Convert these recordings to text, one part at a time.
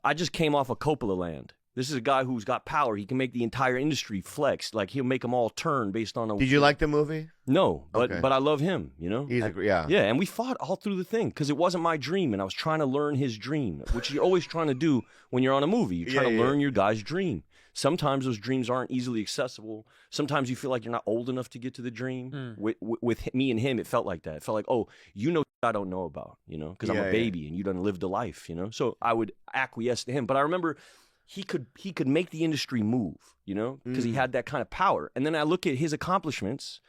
I just came off of Coppola land. This is a guy who's got power. He can make the entire industry flex. Like, he'll make them all turn based on a... Did you like the movie? No, but I love him, you know? Yeah. Yeah, and we fought all through the thing because it wasn't my dream, and I was trying to learn his dream, which you're always trying to do when you're on a movie. You're trying to learn your guy's dream. Sometimes those dreams aren't easily accessible. Sometimes you feel like you're not old enough to get to the dream. With me and him, it felt like that. It felt like, oh, you know I don't know about, you know, because I'm a baby and you done lived a life, you know? So I would acquiesce to him. But I remember... He could make the industry move, you know, because he had that kind of power. And then I look at his accomplishments,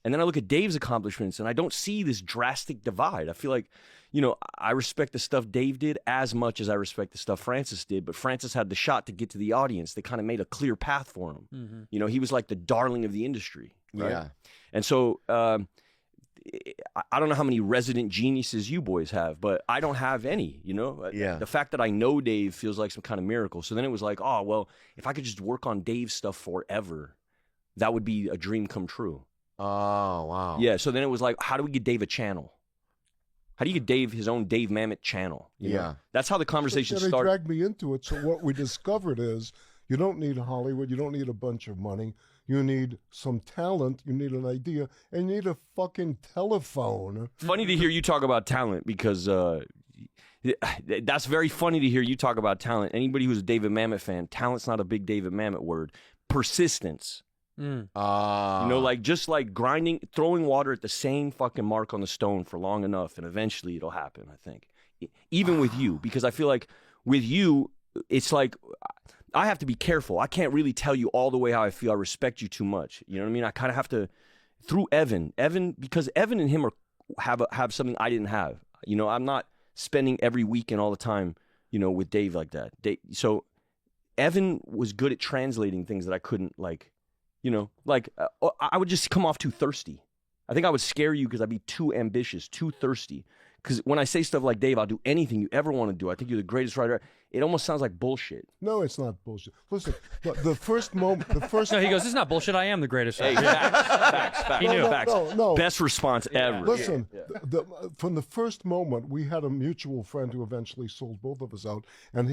and then I look at Dave's accomplishments, and I don't see this drastic divide. I feel like, you know, I respect the stuff Dave did as much as I respect the stuff Francis did, but Francis had the shot to get to the audience. They kind of made a clear path for him. You know, he was like the darling of the industry. Right? Yeah. And so... I don't know how many resident geniuses you boys have, but I don't have any, you know? Yeah. The fact that I know Dave feels like some kind of miracle. So then it was like, oh, well, if I could just work on Dave's stuff forever, that would be a dream come true. Oh, wow. Yeah, so then it was like, how do we get Dave a channel? How do you get Dave his own Dave Mamet channel? You know? That's how the conversation started. They dragged me into it. So what we discovered is you don't need Hollywood. You don't need a bunch of money. You need some talent, you need an idea, and you need a fucking telephone. Funny to hear you talk about talent because that's very funny to hear you talk about talent. Anybody who's a David Mamet fan, talent's not a big David Mamet word. Persistence. You know, like just like grinding, throwing water at the same fucking mark on the stone for long enough, and eventually it'll happen, I think. Even with you, because I feel like with you, it's like... I have to be careful. I can't really tell you all the way how I feel. I respect you too much. You know what I mean? I kind of have to, through Evan, because Evan and him have something I didn't have. You know, I'm not spending every weekend all the time, you know, with Dave like that. So Evan was good at translating things that I couldn't, like, you know, like I would just come off too thirsty. I think I would scare you because I'd be too ambitious, too thirsty. Because when I say stuff like, Dave, I'll do anything you ever want to do. I think you're the greatest writer. It almost sounds like bullshit. No, it's not bullshit. Listen, the first moment, No, he goes, "It's not bullshit. I am the greatest." Hey, facts. He knew facts. No. Best response ever. Listen, from the first moment, we had a mutual friend who eventually sold both of us out, and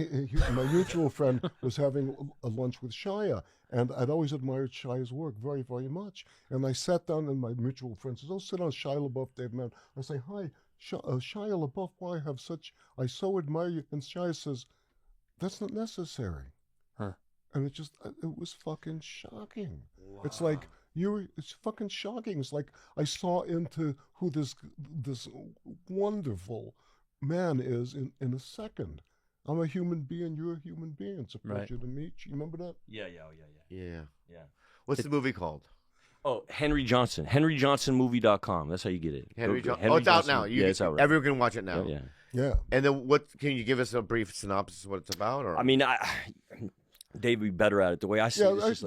my mutual friend was having a lunch with Shia, and I'd always admired Shia's work very, very much. And I sat down, and my mutual friend says, "Oh, sit down, Shia LaBeouf, Dave Mann." I say, "Hi, Shia LaBeouf, why I so admire you." And Shia says, "That's not necessary." Huh. And it was fucking shocking. Wow. It's like, it's fucking shocking. It's like I saw into who this wonderful man is in a second. I'm a human being, you're a human being. It's a pleasure to meet you. You remember that? Yeah. What's the movie called? Oh, Henry Johnson. HenryJohnsonMovie.com. That's how you get it. Henry Johnson. Oh, it's out now. It's out right. Everyone can watch it now. Yeah. And then can you give us a brief synopsis of what it's about? Or? I mean, Dave would be better at it. The way I see it, it's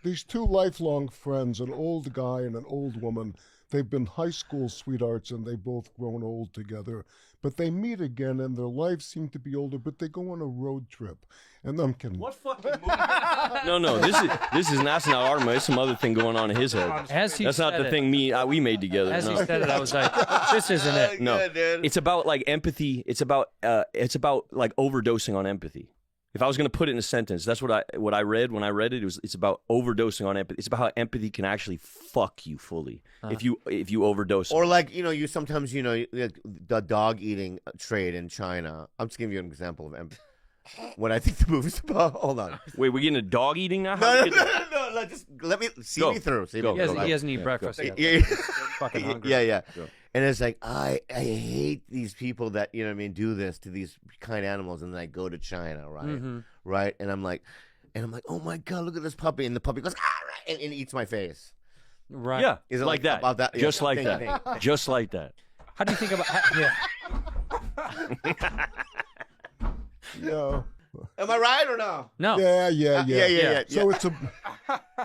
these two lifelong friends, an old guy and an old woman. They've been high school sweethearts, and they've both grown old together. But they meet again, and their lives seem to be older. But they go on a road trip, and I'm kidding. What fucking movie? No. This is not our movie. There's some other thing going on in his head. That's not the thing we made together. As he said it, I was like, this isn't it. No, it's about like empathy. It's about like overdosing on empathy. If I was going to put it in a sentence, that's what I read when I read it. It's about overdosing on empathy. It's about how empathy can actually fuck you fully if you overdose. Or like, you know, you sometimes, you know, the dog eating trade in China. I'm just giving you an example of empathy. What I think the movie's about. Hold on. Wait, we're getting a dog eating now? No. Just let me see me through. He hasn't eaten breakfast yet. Yeah. Fucking hungry. Yeah. And it's like, I hate these people that, you know what I mean, do this to these kind animals, and then I go to China, right? Mm-hmm. Right? And I'm like, oh my God, look at this puppy. And the puppy goes, and eats my face. Right. Yeah. Is it like that? About that? Just like that. Just like that. How do you think about Yeah. Am I right or no? No. Yeah.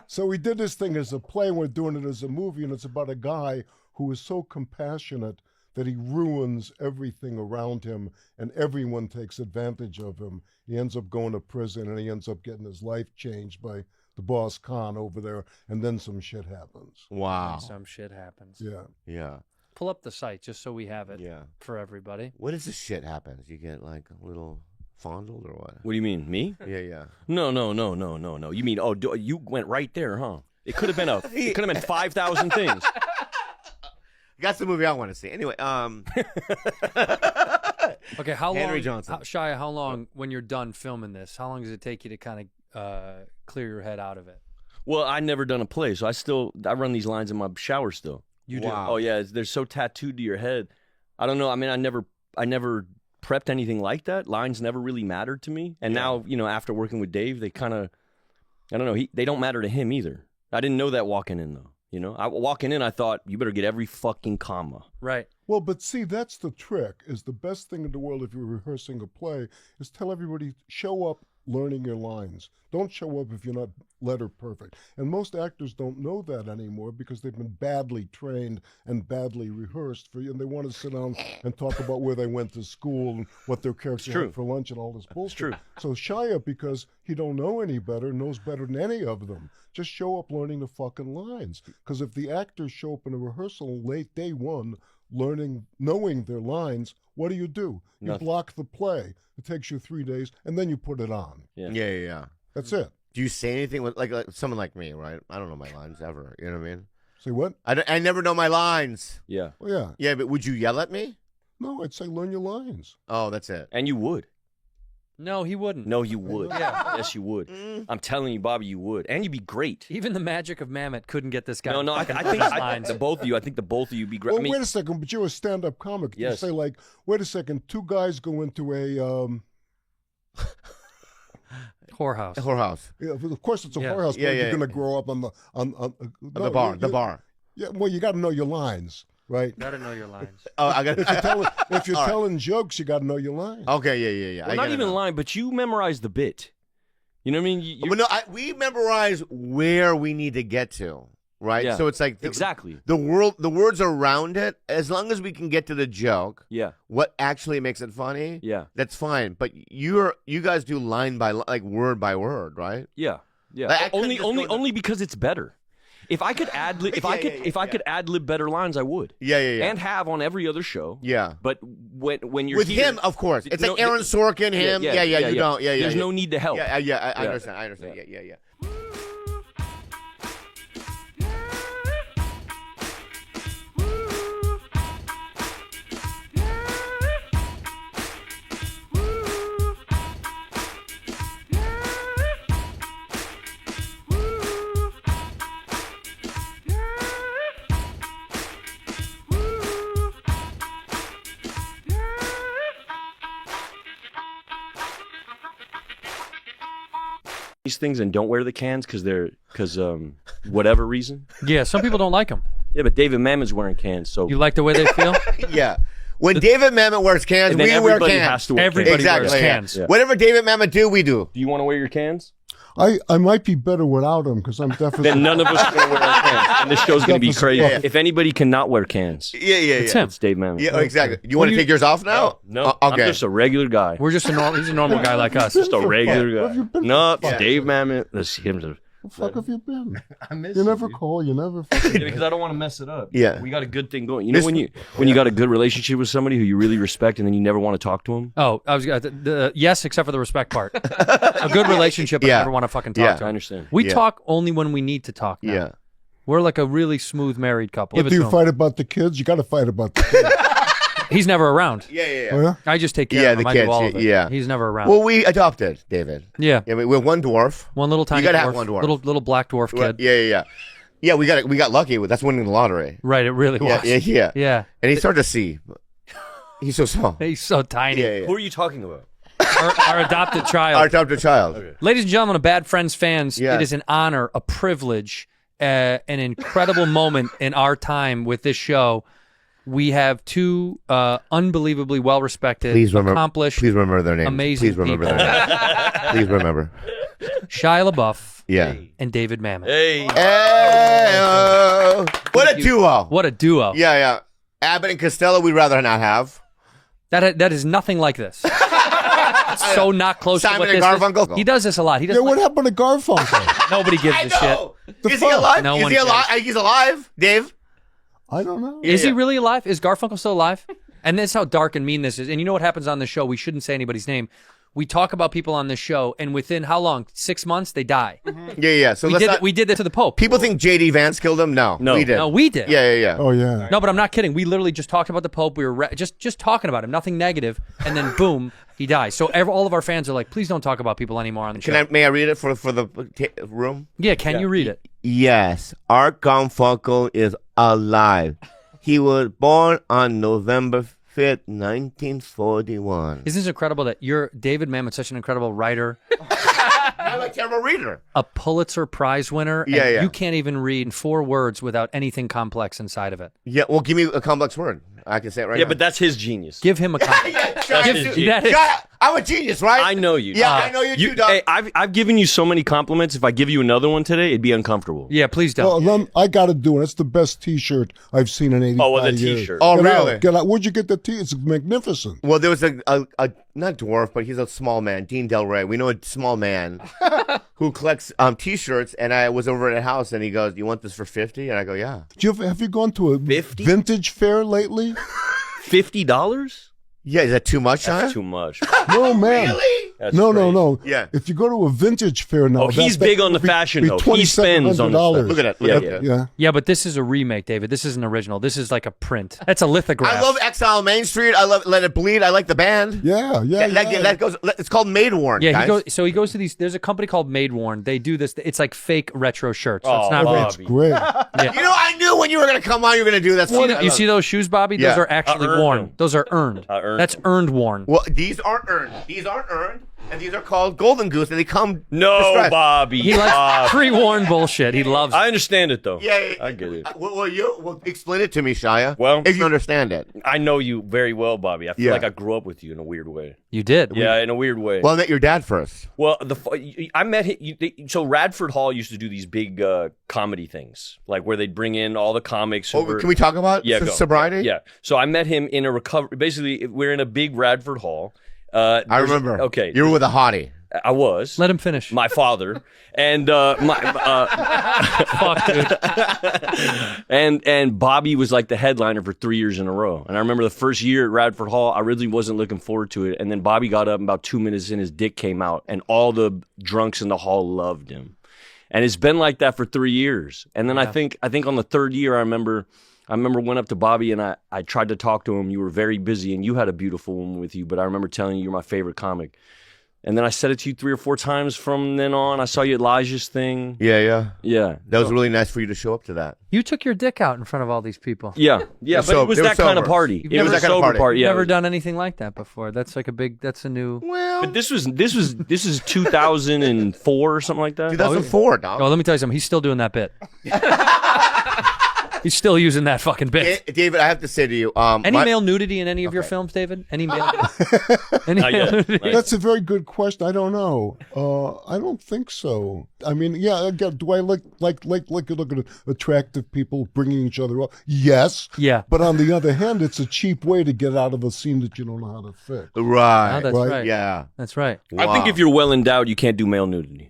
So we did this thing as a play, and we're doing it as a movie, and it's about a guy who is so compassionate that he ruins everything around him, and everyone takes advantage of him. He ends up going to prison, and he ends up getting his life changed by the boss Khan over there, and then some shit happens. Wow. Some shit happens. Yeah. Pull up the site just so we have it for everybody. What is the shit happens? You get like a little fondled or what? What do you mean, me? Yeah. No. You mean, you went right there, huh? It could have been it could have been 5,000 things. That's the movie I want to see. Anyway, Okay, how Henry long, Johnson. Shia, how long, when you're done filming this, how long does it take you to kind of clear your head out of it? Well, I never done a play, so I run these lines in my shower still. You do? Wow. Oh yeah, they're so tattooed to your head. I don't know. I mean, I never prepped anything like that. Lines never really mattered to me. And now, after working with Dave, they kind of, I don't know, they don't matter to him either. I didn't know that walking in though. Walking in, I thought you better get every fucking comma. Right. Well, but see, that's the trick. Is the best thing in the world if you're rehearsing a play is tell everybody, show up learning your lines. Don't show up if you're not letter perfect. And most actors don't know that anymore because they've been badly trained and badly rehearsed and they want to sit down and talk about where they went to school and what their character had for lunch and all this bullshit. True. So Shia, because he don't know any better, knows better than any of them. Just show up learning the fucking lines. Because if the actors show up in a rehearsal late day one, knowing their lines, what do? You Nothing. block the play. It takes you 3 days, and then you put it on. Yeah. That's it. Do you say anything with like someone like me, right? I don't know my lines ever. You know what I mean? Say what? I never know my lines. Yeah. Oh, yeah. Yeah, but would you yell at me? No, I'd say learn your lines. Oh, that's it. And you would. No, he wouldn't. No, you would. Yeah. Yes, you would. I'm telling you, Bobby, you would. And you'd be great. Even the magic of Mammoth couldn't get this guy. No, I think lines. the both of you be great. Well, I mean, wait a second, but you're a stand-up comic. You Yes. say like, wait a second, two guys go into a Whorehouse. Whorehouse. yeah, of course it's a Yeah. whorehouse, but Yeah, you're yeah. going to grow up on The bar. The bar. Yeah, well, you got to know your lines, right? Gotta know your lines. Oh, I got. If you're All right. telling jokes, you got to know your lines. Okay, yeah. well, I not gotta even know. lying, but you memorize the bit. You know what I mean? But no, we memorize where we need to get to, right? Yeah. So it's like Exactly. the words around it. As long as we can get to the joke, Yeah. what actually makes it funny, Yeah. that's fine. But you guys do line by line, like word by word, right? Yeah. Yeah. Like, I couldn't just go into- Only because it's better. If I could ad lib, if I could ad lib better lines, I would. Yeah. And have on every other show. Yeah. But when you're With here, him, of course. It's no, like Aaron Sorkin, him. Yeah. You don't. Yeah. There's no need to help. Yeah. I Yeah. understand. I understand. Yeah. These things and don't wear the cans because whatever reason. Yeah, some people don't like him. Yeah, but David Mamet's wearing cans, so You like the way they feel? Yeah. When David Mamet wears cans, and then we wear everybody cans. has to wear Everybody cans. Exactly. wears yeah. cans. Yeah. Whatever David Mamet do, we do. Do you want to wear your cans? I might be better without him because I'm definitely. Then none of us are going to wear our cans, and this show's going to be Deficit crazy. bucket. If anybody cannot wear cans, Yeah. It's him. it's Dave Mamet. Yeah, exactly. You want to take yours off now? No, Oh, okay. I'm just a regular guy. We're just he's a normal guy like us. Just a regular Where have you guy. been No, for fuck's Dave sake? Mamet. That's him. Where the fuck have you been? I miss You never call. You never. Yeah, because I don't want to mess it up. Yeah. we got a good thing going. You know when you got a good relationship with somebody who you really respect, and then you never want to talk to them. Oh, I was yes, except for the respect part. A good relationship, Yeah. I never want to fucking talk Yeah. to I him. understand. We Yeah. talk only when we need to talk now. Yeah. We're like a really smooth married couple. But Give it do to you him. fight about the kids? You got to fight about the kids. He's never around. Yeah. Oh, yeah? I just take care Yeah, of him. the I do kids, all of it. yeah. He's never around. Well, we adopted David. yeah. Yeah, we have one dwarf. One little tiny gotta dwarf. have one dwarf. Little black dwarf kid. Yeah. Yeah, we got lucky with that's winning the lottery. Right, it really was. Yeah. Yeah. And he started to see. He's so small. He's so tiny. Yeah. Who are you talking about? Our adopted child. Our adopted child. Ladies and gentlemen of Bad Friends fans, Yeah. it is an honor, a privilege, an incredible moment in our time with this show. We have two unbelievably well-respected, accomplished, Please remember their names. amazing Please remember people. their names. Please remember. Shia LaBeouf Yeah. and David Mamet. Hey, Hey, what a duo. What a duo. Yeah. Abbott and Costello, we'd rather not have. That is nothing like this. It's so not close Simon to and what this Garfunkel. is. He does this a lot. He does Yeah, what happened to Garfunkel? nobody gives I a shit. know. Is he alive? No Is one he alive? cares. He's alive, Dave. I don't know. Is he Yeah. really alive? Is Garfunkel still alive? And that's how dark and mean this is. And you know what happens on the show? We shouldn't say anybody's name. we talk about people on this show, and within how long? 6 months, they die. Yeah. So We did that to the Pope. People think J.D. Vance killed him. No, we did. No, we did. Yeah. Oh yeah. No, but I'm not kidding. We literally just talked about the Pope. We were just talking about him, nothing negative, and then boom, he dies. So all of our fans are like, please don't talk about people anymore on the show. May I read it for the room? Yeah, can you read it? Yes, Art Garfunkel is alive. He was born on November 5th, 1941. Isn't it incredible that David Mamet's such an incredible writer, I'm a terrible reader. a Pulitzer Prize winner, and Yeah. you can't even read 4 words without anything complex inside of it. Yeah, well, give me a complex word. I can say it right now. Yeah, but that's his genius. Give him a Shia, that is- Shia, I'm a genius, right? I know you. Yeah, I know you too, dog. Hey, I've given you so many compliments. If I give you another one today, it'd be uncomfortable. Yeah, please don't. Well, I got to do it. It's the best T-shirt I've seen in 85 Oh, well, the years. T-shirt. Oh, Get really? out, get out. Where'd you get the T? It's magnificent. Well, there was a not dwarf, but he's a small man, Dean Del Rey. We know a small man who collects T-shirts, and I was over at a house, and he goes, "You want this for 50?" And I go, "Yeah." Have you gone to a 50? vintage fair lately? $50? Yeah, is that too much, That's huh? too much. No, man. Really? That's No. crazy. Yeah. If you go to a vintage fair now, Oh, he's big on the fashion, though. He spends on the $2,700. stuff. Look at that. Look Yeah, at yeah. that. Yeah. Yeah, but this is a remake, David. This is an original. This is like a print. That's a lithograph. I love Exile Main Street. I love Let It Bleed. I like the band. Yeah. That goes. It's called Made Worn. Yeah, guys. he goes to these. There's a company called Made Worn. They do this. It's like fake retro shirts. So Oh, it's not. Bob. That's great. You know, I knew when you were going to come on, you were going to do that. You see those shoes, Bobby? Yeah. Those are actually earned worn. them. Those are earned. Earned That's them. earned worn. Well, these aren't earned. These aren't earned, and these are called Golden Goose, and they come. No, distressed. Bobby. He likes Bob. pre-worn bullshit. He loves it. I understand it, though. Yeah, I get it. Well, explain it to me, Shia. Well- if you understand it. I know you very well, Bobby. I feel Yeah. like I grew up with you in a weird way. You did. Yeah, in a weird way. Well, I met your dad first. Well, I met him. So Radford Hall used to do these big comedy things, like where they'd bring in all the comics. Oh, can we talk about go. sobriety? Yeah. So I met him in a recovery. Basically, we're in a big Radford Hall. I remember. Okay. You were with a hottie. I was. Let him finish. My father and Fuck, dude. and Bobby was like the headliner for 3 years in a row. And I remember the first year at Radford Hall, I really wasn't looking forward to it. And then Bobby got up, and about 2 minutes in, his dick came out, and all the drunks in the hall loved him. And it's been like that for 3 years. And then I think on the third year, I remember went up to Bobby, and I tried to talk to him. You were very busy, and you had a beautiful woman with you. But I remember telling you you're my favorite comic. And then I said it to you 3 or 4 times from then on. I saw you at Elijah's thing. Yeah. Yeah. That was really nice for you to show up to that. You took your dick out in front of all these people. Yeah. But sober. it was They were that kind of sober. party. You've It was never- that kind of party. You've Yeah. never done anything like that before. That's like that's a new. Well, But this is 2004 or something like that. 2004, dog. Oh, let me tell you something. He's still doing that bit. He's still using that fucking bit. David, I have to say to you, Any male nudity in any of your films, David? Any male? Any Not male yet. nudity? Not yet. That's a very good question. I don't know. I don't think so. I mean, yeah. Again, do I like look at attractive people bringing each other up? Yes. Yeah. But on the other hand, it's a cheap way to get out of a scene that you don't know how to fix. Right. Oh, that's Right. right. Yeah. That's right. I think if you're well endowed, you can't do male nudity.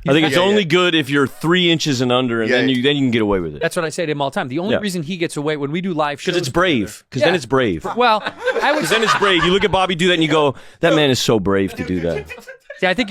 I think it's Yeah, only yeah. good if you're 3 inches and under, and Yeah, then you can get away with it. That's what I say to him all the time. The only Yeah. reason he gets away when we do live shows Because it's brave. Because then Yeah. it's brave. Well, I would Because then it's brave. You look at Bobby do that, and you go, "That man is so brave to do that." See, I think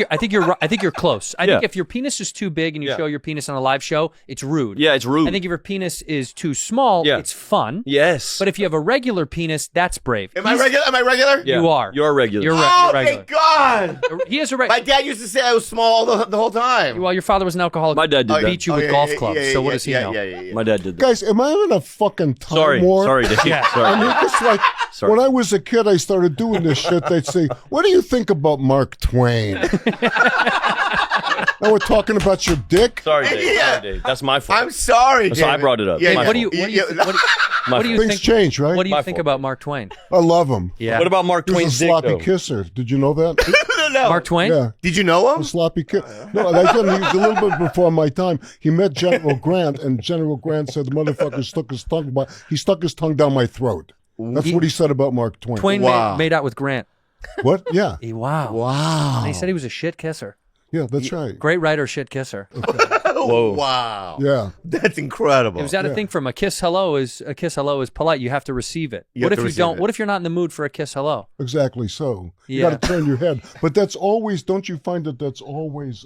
you're close. I Yeah. think if your penis is too big and you Yeah. show your penis on a live show, it's rude. Yeah, it's rude. I think if your penis is too small, Yeah. it's fun. Yes. But if you have a regular penis, that's brave. Am I regular? Am I regular? Yeah. You are. You're regular. You're Oh, regular. thank God. He is a My regular. dad used to say I was small the whole time. Well, your father was an alcoholic. My dad did that. beat you with golf clubs. So what does he know? Yeah. My dad did that. Guys, am I having a fucking time Sorry. war? Sorry, Dave. Yeah. I Sorry. mean, it's like Sorry. when I was a kid, I started doing this shit. They'd say, "What do you think about Mark Twain?" Now we're talking about your dick. Sorry, Dave. Yeah. Sorry, Dave. That's my fault. I'm sorry, So I David. brought it up. Yeah, My What do fault. you My what do you Things think? change, right? What do you My think fault. about Mark Twain? I love him. Yeah. What about Mark He was Twain's a dick, sloppy though? kisser. Did you know that? No. Mark Twain? Yeah. Did you know A him? sloppy kiss. No, I didn't. He was a little bit before my time. He met General Grant, and General Grant said the motherfucker stuck his tongue down my throat. That's what he said about Mark Twain. Twain Wow. made out with Grant. What? Yeah. Wow. Wow. And he said he was a shit kisser. Yeah, that's right. Great writer, shit kisser. Whoa. Wow. Yeah. That's incredible. Was that a thing from a kiss hello is polite? You have to receive it. What if you don't? What if you're not in the mood for a kiss hello? Exactly so. You Yeah. got to turn your head. But that's always, don't you find that that's always,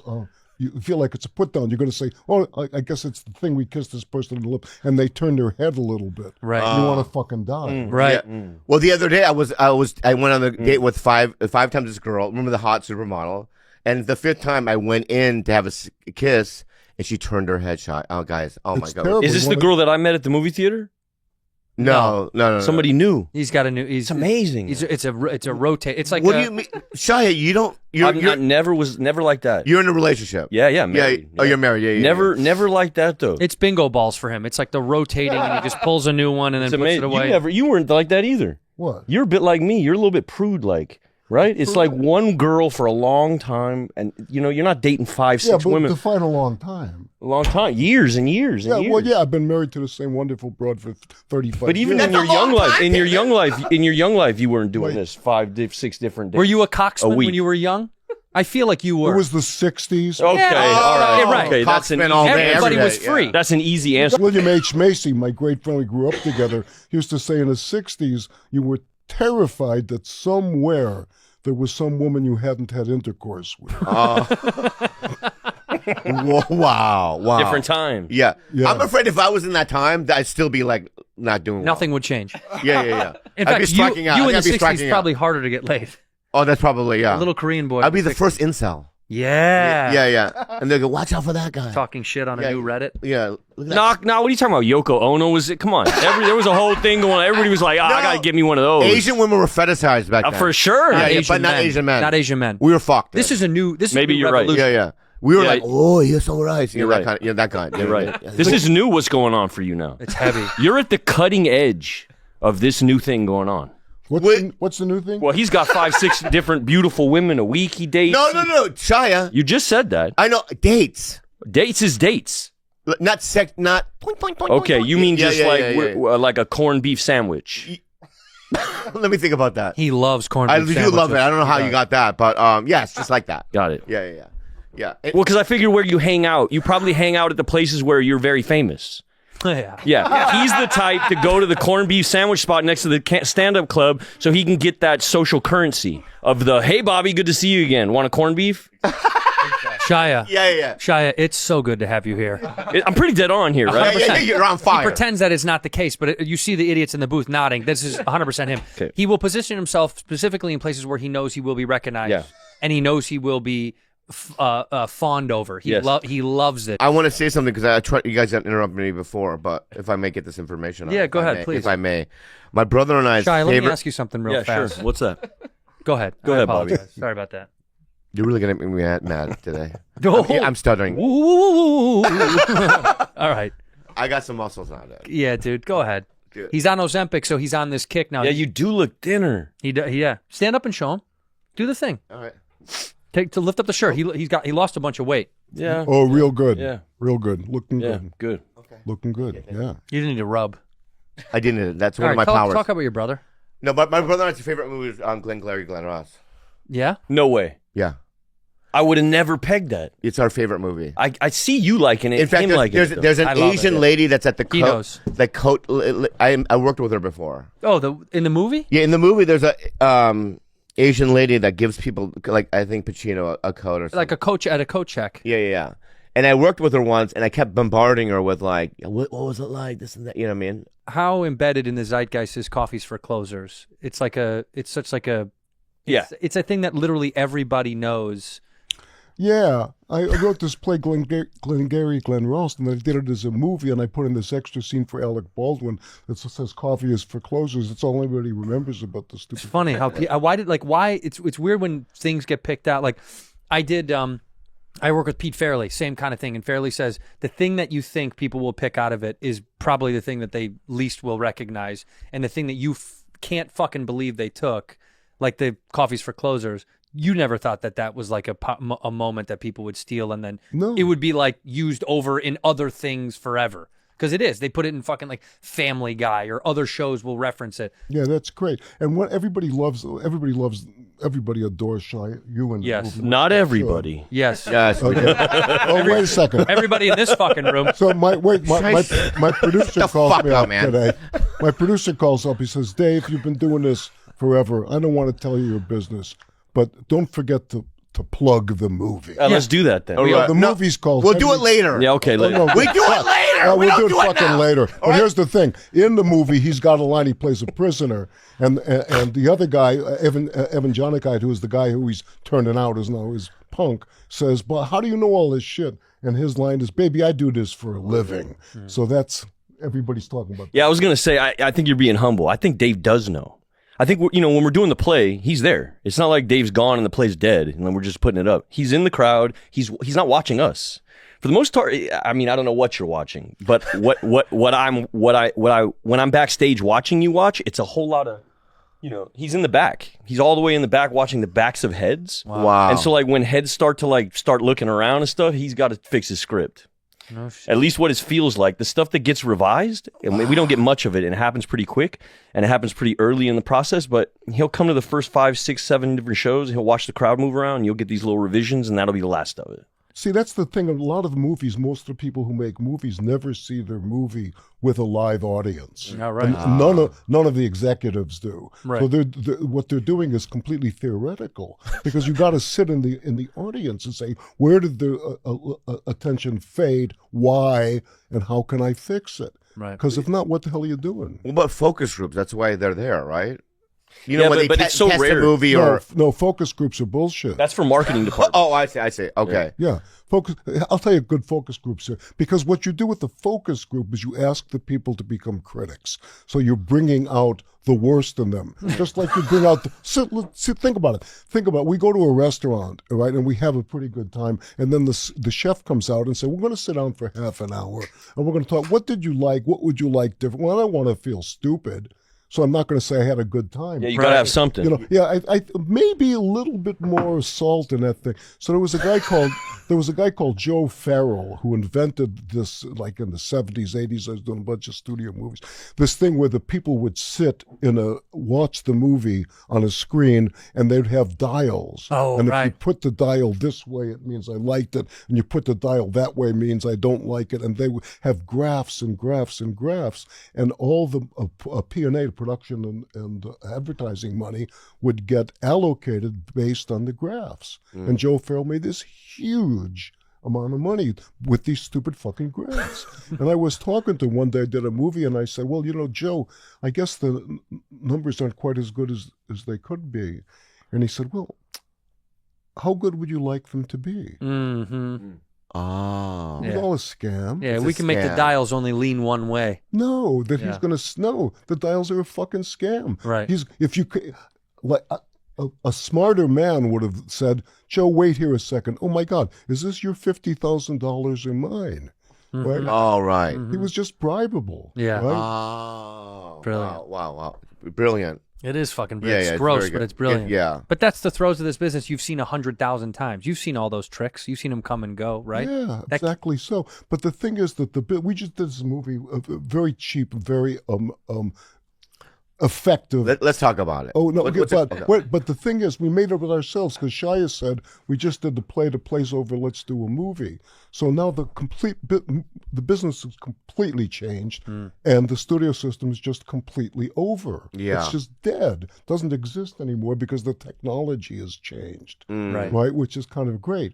you feel like it's a put down. You're going to say, oh, I guess it's the thing we kissed this person in the lip, and they turn their head a little bit. Right. You want to fucking die. Right. Yeah. Well, the other day I went on a date with five times this girl. Remember the hot supermodel? And the fifth time I went in to have a kiss, and she turned her head shy. Oh, guys. Oh, It's my God. terrible. Is this the girl that I met at the movie theater? No. Somebody new. He's got a new. It's amazing. It's a rotate. It's like What do you mean? Shia, you don't. was never like that. You're in a relationship. Yeah, married. Oh, you're married. Yeah. Never like that though. It's bingo balls for him. It's like the rotating, and he just pulls a new one and then It's puts it amazing. away. You weren't like that either. What? You're a bit like me. You're a little bit prude-like, right? It's like one girl for a long time, and you're not dating 5, 6 but women define a long time. a long time, years and years and Yeah, years. well, yeah, I've been married to the same wonderful broad for 35 But even years. in your young life, you weren't doing this 5, 6 different days. Were you a coxman week. when you were young? I feel like you were. It was the 60s. Okay, all right. Yeah, right. Okay, that's an Coxman all day, Everybody every was day, free. yeah. That's an easy answer. William H. Macy, my great friend, we grew up together, used to say in the 60s, you were terrified that somewhere there was some woman you hadn't had intercourse with. Wow. Different time. Yeah. Yeah. I'm afraid if I was in that time, that I'd still be like not doing Nothing would change. well. Yeah. In I'd fact, be striking out. you I'd in the be 60s striking out. probably harder to get laid. Oh, that's probably, yeah. A little Korean boy. I'd be in the 60s. first incel. Yeah. Yeah. And they go, watch out for that guy. Talking shit on a new Reddit. Yeah. Look at that. No, what are you talking about? Yoko Ono was it? Come on. There was a whole thing going on. Everybody was like, I gotta get me one of those. Asian women were fetishized back then. For sure. Yeah, but not Asian men. Not Asian men. We were fucked. This is a new. This Maybe is a new you're right. revolution. Yeah. We were Yeah. like, oh, you're so right. You're that right. kind. That kind. You're right. Yeah. This is new what's going on for you now. It's heavy. You're at the cutting edge of this new thing going on. What's the new thing? Well, he's got 5, 6 different beautiful women a week he dates. No. Shia. You just said that. I know. Dates. Dates is dates. Not sex. Not. Okay, you mean just yeah. like a corned beef sandwich. Let me think about that. He loves corned I beef do sandwiches. love it. I don't know how you got that, but yes, just like that. Got it. Yeah. Well, because I figure where you hang out, you probably hang out at the places where you're very famous. Yeah. Yeah, he's the type to go to the corned beef sandwich spot next to the stand-up club so he can get that social currency of the, hey, Bobby, good to see you again. Want a corned beef? Shia. Yeah. Shia, it's so good to have you here. I'm pretty dead on here, right? Yeah, you're on fire. He pretends that it's not the case, but you see the idiots in the booth nodding. This is 100% him. Okay. He will position himself specifically in places where he knows he will be recognized, Yeah. and he knows he will be fawned over. He Yes. he loves it. I want to say something because I tried. You guys interrupted me before, but if I may get this information, Yeah, if go I ahead, may, please. If I may, my brother and I's Shia, let me favorite. ask you something real Yeah, fast. sure. What's that? Go ahead. Go I ahead, Bobby. apologize. Sorry about that. You're really gonna make me mad today. Oh. I'm stuttering. All right. I got some muscles now, dude. Yeah, dude. Go ahead. Dude. He's on Ozempic, so he's on this kick now. Yeah, you do look thinner. Yeah. Stand up and show him. Do the thing. All right. Take to lift up the shirt. He lost a bunch of weight. Yeah. Oh, real good. Yeah. Real good. Looking Yeah, good. good. Looking good. Yeah. You didn't need to rub. I didn't. That's All one of right, my powers. talk about your brother. No, but my brother and I's favorite movie is Glenn Glary, Glenn Ross. Yeah. No way. Yeah, I would have never pegged that. it's our favorite movie. I see you liking it. In fact, him liking it, though. there's an I love it, Asian yeah. lady that's at the He knows. coat. I worked with her before. Oh, in the movie? Yeah, in the movie, there's a Asian lady that gives people, like, I think Pacino a coat or something. Like a coach at a coat check. Yeah. And I worked with her once, and I kept bombarding her with like, what was it like, this and that, you know what I mean? How embedded in the zeitgeist is coffees for closers? It's such like a it's a thing that literally everybody knows. Yeah, I wrote this play, Glengarry Glen Ross, and I did it as a movie, and I put in this extra scene for Alec Baldwin that says "Coffee is for closers." It's all anybody remembers about the stupid. It's funny how it's weird when things get picked out. Like I did. I work with Pete Fairley, same kind of thing. And Fairley says the thing that you think people will pick out of it is probably the thing that they least will recognize, and the thing that you can't fucking believe they took, like the coffees for closers. You never thought that was like a moment that people would steal, and then No. it would be like used over in other things forever. because it is. They put it in fucking like Family Guy or other shows will reference it. Yeah, that's great. And what everybody adores Shia. You and Yes. Not everybody. Yes. Yes. Okay. Oh, wait a second. Everybody in this fucking room. So my producer calls me up today. My producer calls up. He says, "Dave, you've been doing this forever. I don't want to tell you your business, but don't forget to plug the movie." Let's do that then. The movie's called. We'll do it later. Yeah, okay, later. We do it later. We'll do it now. fucking later. But here's the thing: in the movie, he's got a line. He plays a prisoner, and the other guy, Evan Jonikite, who is the guy who he's turning out is now his punk, says, "But how do you know all this shit?" And his line is, "Baby, I do this for a living." So that's everybody's talking about. Yeah, I was going to say, I think you're being humble. I think Dave does know. I think, when we're doing the play, he's there. It's not like Dave's gone and the play's dead and then we're just putting it up. He's in the crowd. He's not watching us. For the most part, I mean, I don't know what you're watching, but when I'm backstage watching you watch, it's a whole lot of, he's in the back. He's all the way in the back watching the backs of heads. Wow. And so like when heads start looking around and stuff, he's got to fix his script. No shit. At least what it feels like. The stuff that gets revised, and we don't get much of it, and it happens pretty quick, and it happens pretty early in the process, but he'll come to the first 5, 6, 7 different shows, and he'll watch the crowd move around, and you'll get these little revisions, and that'll be the last of it. See, that's the thing. A lot of movies, most of the people who make movies never see their movie with a live audience. Yeah, right. And none of the executives do. Right. So what they're doing is completely theoretical because you got to sit in the audience and say, where did the attention fade? Why? And how can I fix it? Right. Because if not, what the hell are you doing? What about focus groups? That's why they're there, right? Yeah, when but they it's so test rare. a movie No, focus groups are bullshit. That's for marketing department. Oh, I see. Okay. Yeah, focus. I'll tell you good focus groups here, because what you do with the focus group is you ask the people to become critics. So you're bringing out the worst in them, just like you bring out. Think about it. Think about it. We go to a restaurant, right, and we have a pretty good time, and then the chef comes out and say, "We're going to sit down for half an hour, and we're going to talk. What did you like? What would you like different?" Well, I don't want to feel stupid. So I'm not going to say I had a good time. Yeah, you got to have something. I maybe a little bit more salt in that thing. So there was a guy called Joe Farrell who invented this, like in the 70s, 80s. I was doing a bunch of studio movies. This thing where the people would sit watch the movie on a screen, and they'd have dials. Oh, and right. if you put the dial this way, it means I liked it, and you put the dial that way means I don't like it. And they would have graphs and graphs and graphs, and all the P&A, production and advertising money, would get allocated based on the graphs. And Joe Farrell made this huge amount of money with these stupid fucking graphs. And I was talking to him one day, I did a movie, and I said, "Well, Joe, I guess the numbers aren't quite as good as they could be." And he said, "Well, how good would you like them to be?" Mm-hmm. Oh. It's all a scam. Yeah, It's we a can make the scam. dials only lean one way. No, that Yeah. he's going to know the dials are a fucking scam. Right. A smarter man would have said, "Joe, wait here a second. Oh my God, is this your $50,000 or mine?" Right? All right. He was just bribable. Yeah. Right? Oh. Brilliant. Wow. Brilliant. It is fucking Yeah, brilliant. yeah, It's it's gross, very but good. it's brilliant. Yeah. But that's the throes of this business you've seen 100,000 times. You've seen all those tricks. You've seen them come and go, right? Yeah, That- exactly so. But the thing is that we just did this movie, very cheap, very effective. Let's talk about it. Oh no! What's it- But the thing is, we made it with ourselves because Shia said we just did the play. The play's over. Let's do a movie. So now the business is completely changed, and the studio system is just completely over. Yeah. It's just dead. Doesn't exist anymore because the technology has changed. Right. Right, which is kind of great.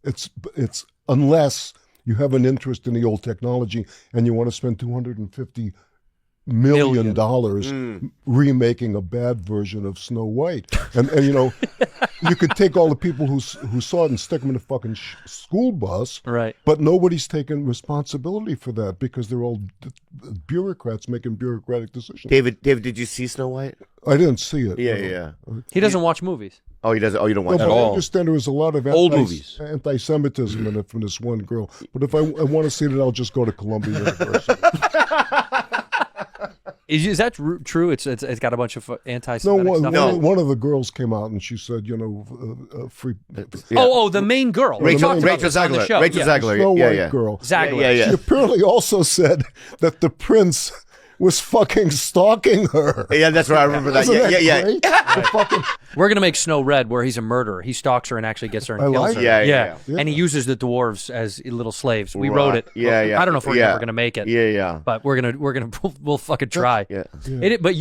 It's unless you have an interest in the old technology and you want to spend $250 million remaking a bad version of Snow White, and you could take all the people who saw it and stick them in a fucking school bus, Right. but nobody's taking responsibility for that because they're all bureaucrats making bureaucratic decisions. David, did you see Snow White? I didn't see it. Yeah. He doesn't watch movies. Oh, he doesn't. Oh, you don't No, watch but it. I all. understand there was a lot of Old movies. anti-Semitism in it from this one girl. But if I want to see it, I'll just go to Columbia University. Is that true? It's got a bunch of No, anti-Semitic stuff. one of the girls came out and she said, you know, free. Oh, the main girl. We talked about this on the show. Rachel Zegler. Snow Yeah, White yeah. girl. Ziegler. She apparently also said that the prince was fucking stalking her. Yeah, that's right. I remember that. Isn't that Yeah. great? The fucking- We're gonna make Snow Red, where he's a murderer. He stalks her and actually gets her and I kills like her. it. Yeah. And he uses the dwarves as little slaves. We Right. wrote it. Yeah, yeah. I don't know if we're Yeah. ever gonna make it. Yeah. But we'll fucking try. Yeah. But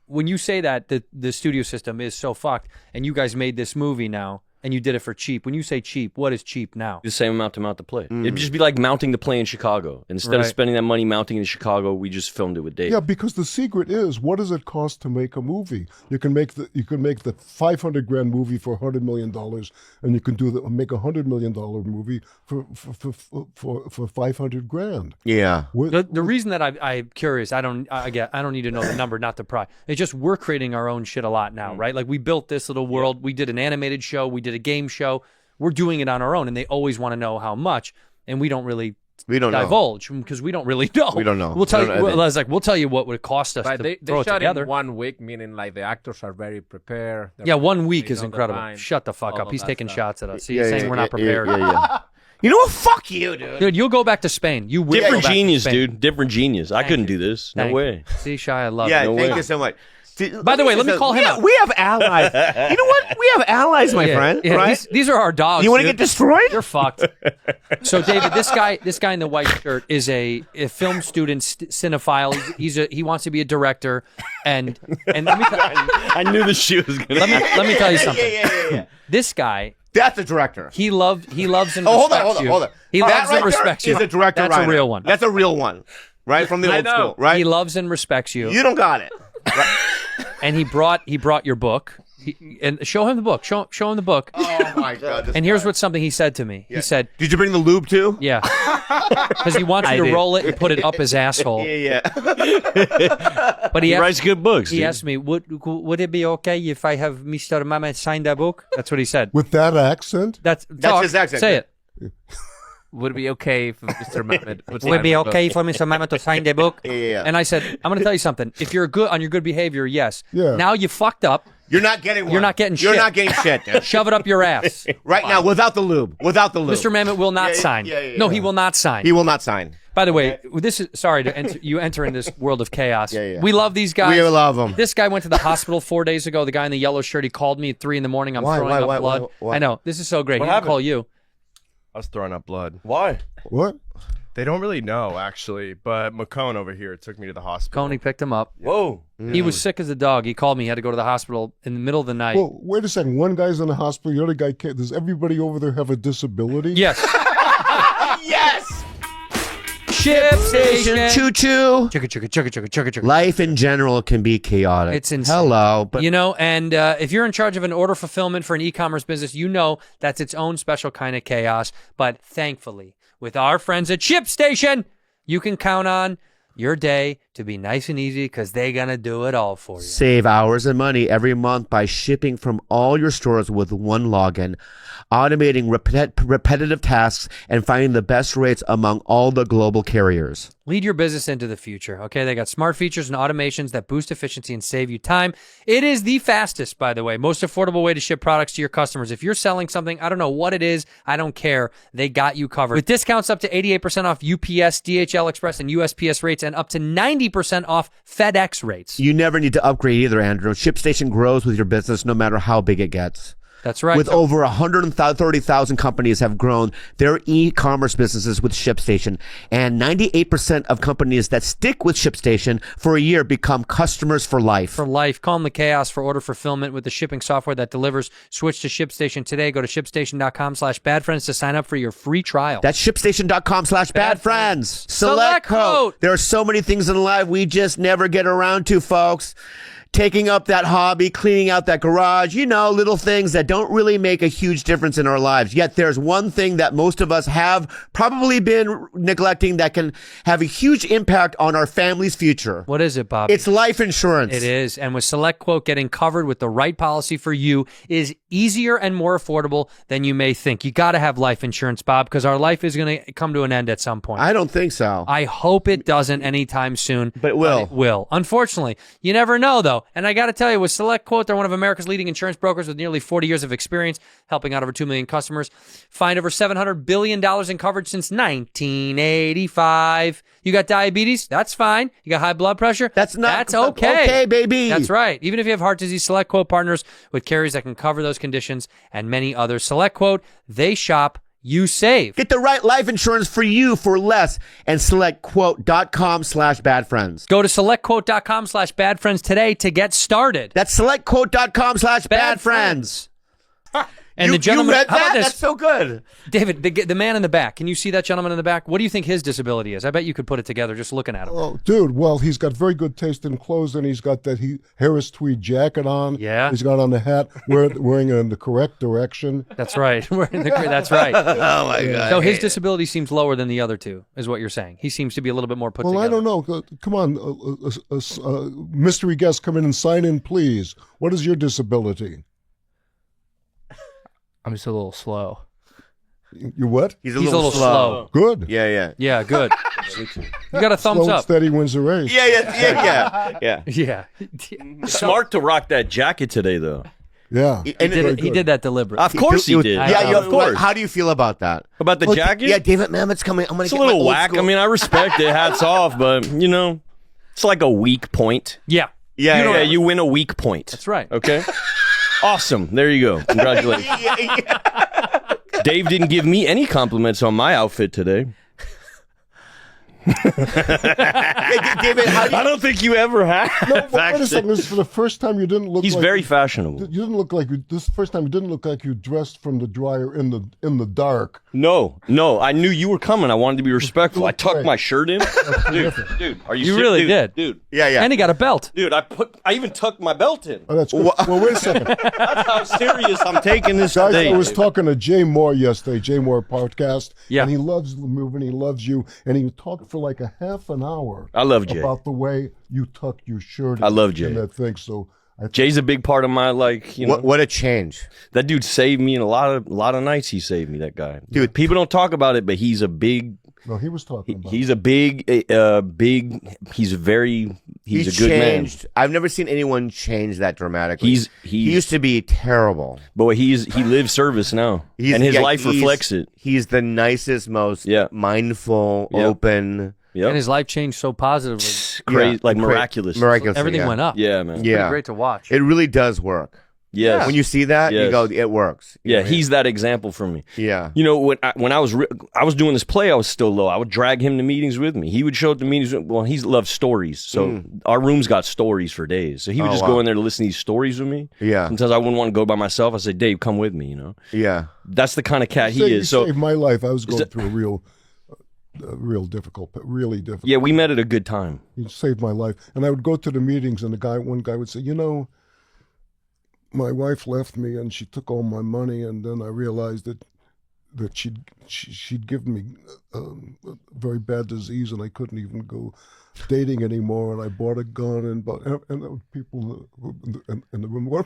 when you say that the studio system is so fucked, and you guys made this movie now, and you did it for cheap. When you say cheap, what is cheap now? The same amount to mount the plane. It'd just be like mounting the plane in Chicago. Instead of spending that money mounting in Chicago, we just filmed it with Dave. Yeah, because the secret is, what does it cost to make a movie? You can make the $500,000 movie for $100 million, and you can make $100 million movie for $500,000. Yeah. The reason that I'm curious, I don't need to know the number, not the price. It's just we're creating our own shit a lot now, right? Like we built this little world. We did an animated show. We did a game show. We're doing it on our own, and they always want to know how much, and we don't really divulge because we don't really know. We don't know. We'll tell you. We'll tell you what would cost us But to they throw it shot together. in 1 week, meaning like the actors are very prepared. Yeah, 1 week They is know the incredible. lines, Shut the fuck all up. of He's that taking stuff. shots at us. He's saying we're not prepared. Yeah. You know what? Fuck you, dude. Dude, you'll go back to Spain. You will Different go back to genius, Spain. dude. Different genius. I couldn't do this. No Thank way. you. See, Shia, I love Yeah, you. thank you so much. By the way, let me call him out. We have allies. You know what? We have allies, my friend. Yeah, Right? these are our dogs. You want to dude. get destroyed? You're fucked. So, David, this guy in the white shirt is a film student, cinephile. He wants to be a director, and let me I knew the shoe was gonna. let me tell you something. Yeah. This guy, That's the director. he loves and respects Hold you. on. He That loves and right respects there you. is a director. That's a writer. real one. That's a real one, right from the old school, right? He loves and respects you. You don't got it. And he brought your book. And show him the book. Show him the book. Oh my god! And here's what's something he said to me. He said, "Did you bring the lube too?" "Yeah," because he wants you to roll it and put it up his asshole. Yeah. But He writes good books. He dude. asked me, "Would it be okay if I have Mr. Mehmet sign that book?" That's what he said. With that accent? That's his accent. Say it. Would it be okay if Mr. Mehmet would Would it be okay for Mr. Mehmet to sign the book? Yeah. And I said, I'm going to tell you something. If you're good on your good behavior, yes. Yeah. Now you fucked up. You're not getting one. You're not getting You're shit. not getting shit, dude. Shove it up your ass. Right now, without the lube. Mr. Mehmet will not sign. No, he will not sign. He will not sign. By the way, this is sorry to enter, you enter in this world of chaos. Yeah. We love these guys. We love them. This guy went to the hospital 4 days ago. The guy in the yellow shirt, he called me at 3 a.m. I'm throwing up blood. Why? I know. This is so great. What He didn't happened? call you. I was throwing up blood. Why? What? They don't really know, actually, but McCone over here took me to the hospital. Coney picked him up. Whoa. He was sick as a dog. He called me. He had to go to the hospital in the middle of the night. Well, wait a second. One guy's in the hospital, the other guy can't. Does everybody over there have a disability? Yes. Yes. Ship station. Choo choo. Chugga, chugga, chugga, chugga, chugga, chugga. Life in general can be chaotic. It's insane. Hello, but You know, and if you're in charge of an order fulfillment for an e-commerce business, you know that's its own special kind of chaos. But thankfully, with our friends at ShipStation, you can count on your day to be nice and easy because they're going to do it all for you. save hours and money every month by shipping from all your stores with one login, automating repetitive tasks, and finding the best rates among all the global carriers. Lead your business into the future, okay? They got smart features and automations that boost efficiency and save you time. It is the fastest, by the way, most affordable way to ship products to your customers. If you're selling something, I don't know what it is, I don't care. They got you covered. With discounts up to 88% off UPS, DHL Express, and USPS rates, and up to 90% off FedEx rates. You never need to upgrade either, Andrew. ShipStation grows with your business no matter how big it gets. That's right. With over 130,000 companies have grown their e-commerce businesses with ShipStation, and 98% of companies that stick with ShipStation for a year become customers for life. For life. Calm the chaos for order fulfillment with the shipping software that delivers. Switch to ShipStation today. Go to shipstation.com/badfriends to sign up for your free trial. That's shipstation.com/badfriends. Select code. There are so many things in life we just never get around to, folks. taking up that hobby, cleaning out that garage, little things that don't really make a huge difference in our lives. Yet there's one thing that most of us have probably been neglecting that can have a huge impact on our family's future. What is it, Bob? It's life insurance. It is. And with SelectQuote, getting covered with the right policy for you is easier and more affordable than you may think. You got to have life insurance, Bob, because our life is going to come to an end at some point. I don't think so. I hope it doesn't anytime soon. But it will. It will. Unfortunately, you never know, though. And I got to tell you, with SelectQuote, they're one of America's leading insurance brokers with nearly 40 years of experience, helping out over 2 million customers find over $700 billion in coverage since 1985. You got diabetes? That's fine. You got high blood pressure? That's okay. Okay, baby. That's right. Even if you have heart disease, SelectQuote partners with carriers that can cover those conditions and many others. SelectQuote, they shop, you save. Get the right life insurance for you for less and selectquote.com/badfriends. Go to selectquote.com/badfriends today to get started. That's selectquote.com/badfriends. And the gentleman, you read how about that? this? That's so good. David, the man in the back. Can you see that gentleman in the back? What do you think his disability is? I bet you could put it together just looking at him. Oh, dude, well, he's got very good taste in clothes, and he's got that Harris tweed jacket on. Yeah. He's got on the hat, wearing it in the correct direction. That's right. That's right. Oh, my God. So his disability seems lower than the other two, is what you're saying. He seems to be a little bit more put Well, together. I don't know. Come on, mystery guest, come in and sign in, please. What is your disability? I'm just a little slow. You what? He's a little slow. Good. Yeah. Yeah, good. You got a thumbs Slow and up. steady wins the race. Yeah. Yeah. Smart to rock that jacket today, though. Yeah. He did that deliberately. Of course he did. Yeah, of course. How do you feel about that? About the jacket? Yeah, David Mamet's coming. I'm gonna It's get a little my old whack. school- I mean, I respect it. Hats off, but it's like a weak point. Yeah. Yeah, You win a weak point. That's right. Okay. Awesome. There you go. Congratulations. Dave didn't give me any compliments on my outfit today. David, I don't think you ever have. No, but wait a second. This is for the first time you didn't look. He's like very fashionable. You didn't look like you. This is the first time you didn't look like you dressed from the dryer in the dark. No. I knew you were coming. I wanted to be respectful. I tucked my shirt in. Dude, are you really did. Dude. Yeah. And he got a belt. Dude, I even tucked my belt in. Oh, that's good. Well, wait a second. That's how serious I'm taking this Guys, today. I was talking to Jay Moore yesterday, Jay Moore podcast. Yeah. And he loves the movie and he loves you. And he talked for like a half an hour. I love Jay. About the way you tuck your shirt. I love Jay. And that thing. So Jay's a big part of my What a change. That dude saved me in a lot of nights. He saved me. That guy, dude. People don't talk about it, but he's a big. No, he was talking about. He's a big. He's a good changed. man. I've never seen anyone change that dramatically. He used to be terrible, but he lives service now, and his life reflects it. He's the nicest, most mindful, open. Yep. And his life changed so positively. Crazy, miraculous. Everything went up. Yeah, man. It's pretty great to watch. It really does work. Yes. When you see that, you go, it works. Yeah, he's that example for me. Yeah. When I was doing this play, I was still low. I would drag him to meetings with me. He would show up to meetings. Well, he loves stories, so our room's got stories for days. So he would just go in there to listen to these stories with me. Yeah. Sometimes I wouldn't want to go by myself. I said, Dave, come with me. Yeah. That's the kind of cat he is. You So saved my life. I was going through a really difficult. Yeah, we met at a good time. He saved my life. And I would go to the meetings, and one guy would say, my wife left me, and she took all my money, and then I realized that she'd given me a very bad disease, and I couldn't even go dating anymore. And I bought a gun, and people in the room were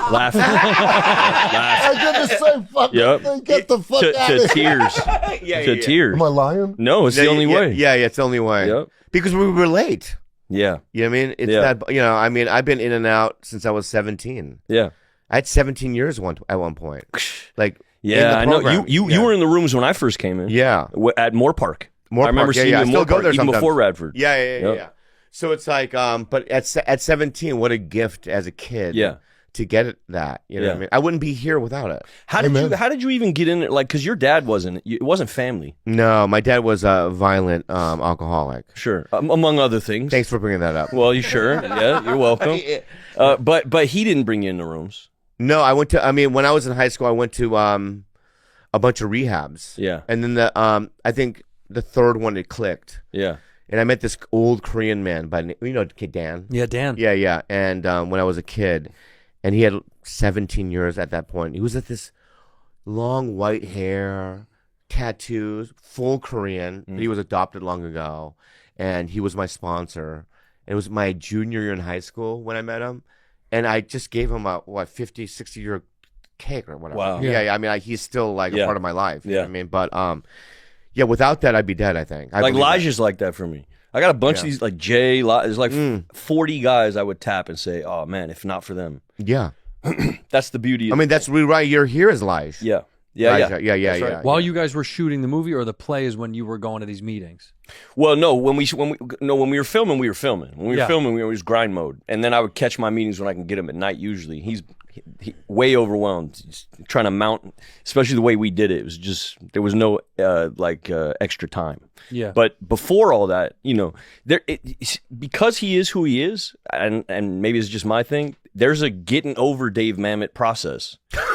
laughing. I did the same fucking thing. Get the fuck out of here. To tears. Am I lying? No, it's the only way. Yeah, it's the only way. Yep. Because we were late. Yeah. You know what I mean? It's that, I've been in and out since I was 17. Yeah. I had 17 years at one point. Like, yeah, I know. You were in the rooms when I first came in. Yeah. At Moore Park. I remember seeing you in Moore Park, even before Radford. Yeah. So it's like, but at 17, what a gift as a kid. Yeah. To get that, you know what I mean? I wouldn't be here without it. How did you even get in it? Like, because your dad it wasn't family. No, my dad was a violent alcoholic. Sure, among other things. Thanks for bringing that up. Well, you sure? Yeah, you're welcome. But he didn't bring you in the rooms. No, when I was in high school, I went to a bunch of rehabs. Yeah, and then I think the third one it clicked. Yeah. and I met this old Korean man by Dan. Yeah, Dan. Yeah. And when I was a kid, and he had 17 years at that point. He was at this long white hair, tattoos, full Korean. He was adopted long ago, and he was my sponsor. It was my junior year in high school when I met him, and I just gave him a 50, 60-year cake or whatever. Wow. Yeah. I mean, he's still like a part of my life. You know what I mean? But yeah, without that, I'd be dead. I think. Like Elijah's like that for me. I got a bunch of these like Jay. There's like 40 guys I would tap and say, "Oh man, if not for them." Yeah. That's the beauty. I mean, that's right. You're here is life. Yeah. Yeah. That's right. While you guys were shooting the movie, or the play is when you were going to these meetings? Well, no, when we were filming, we were filming. When we were filming, we were always grind mode, and then I would catch my meetings when I can get him at night. Usually, he's way overwhelmed. He's trying to mount, especially the way we did it. It was just there was no extra time. Yeah. But before all that, because he is who he is, and maybe it's just my thing. There's a getting over Dave Mamet process. You know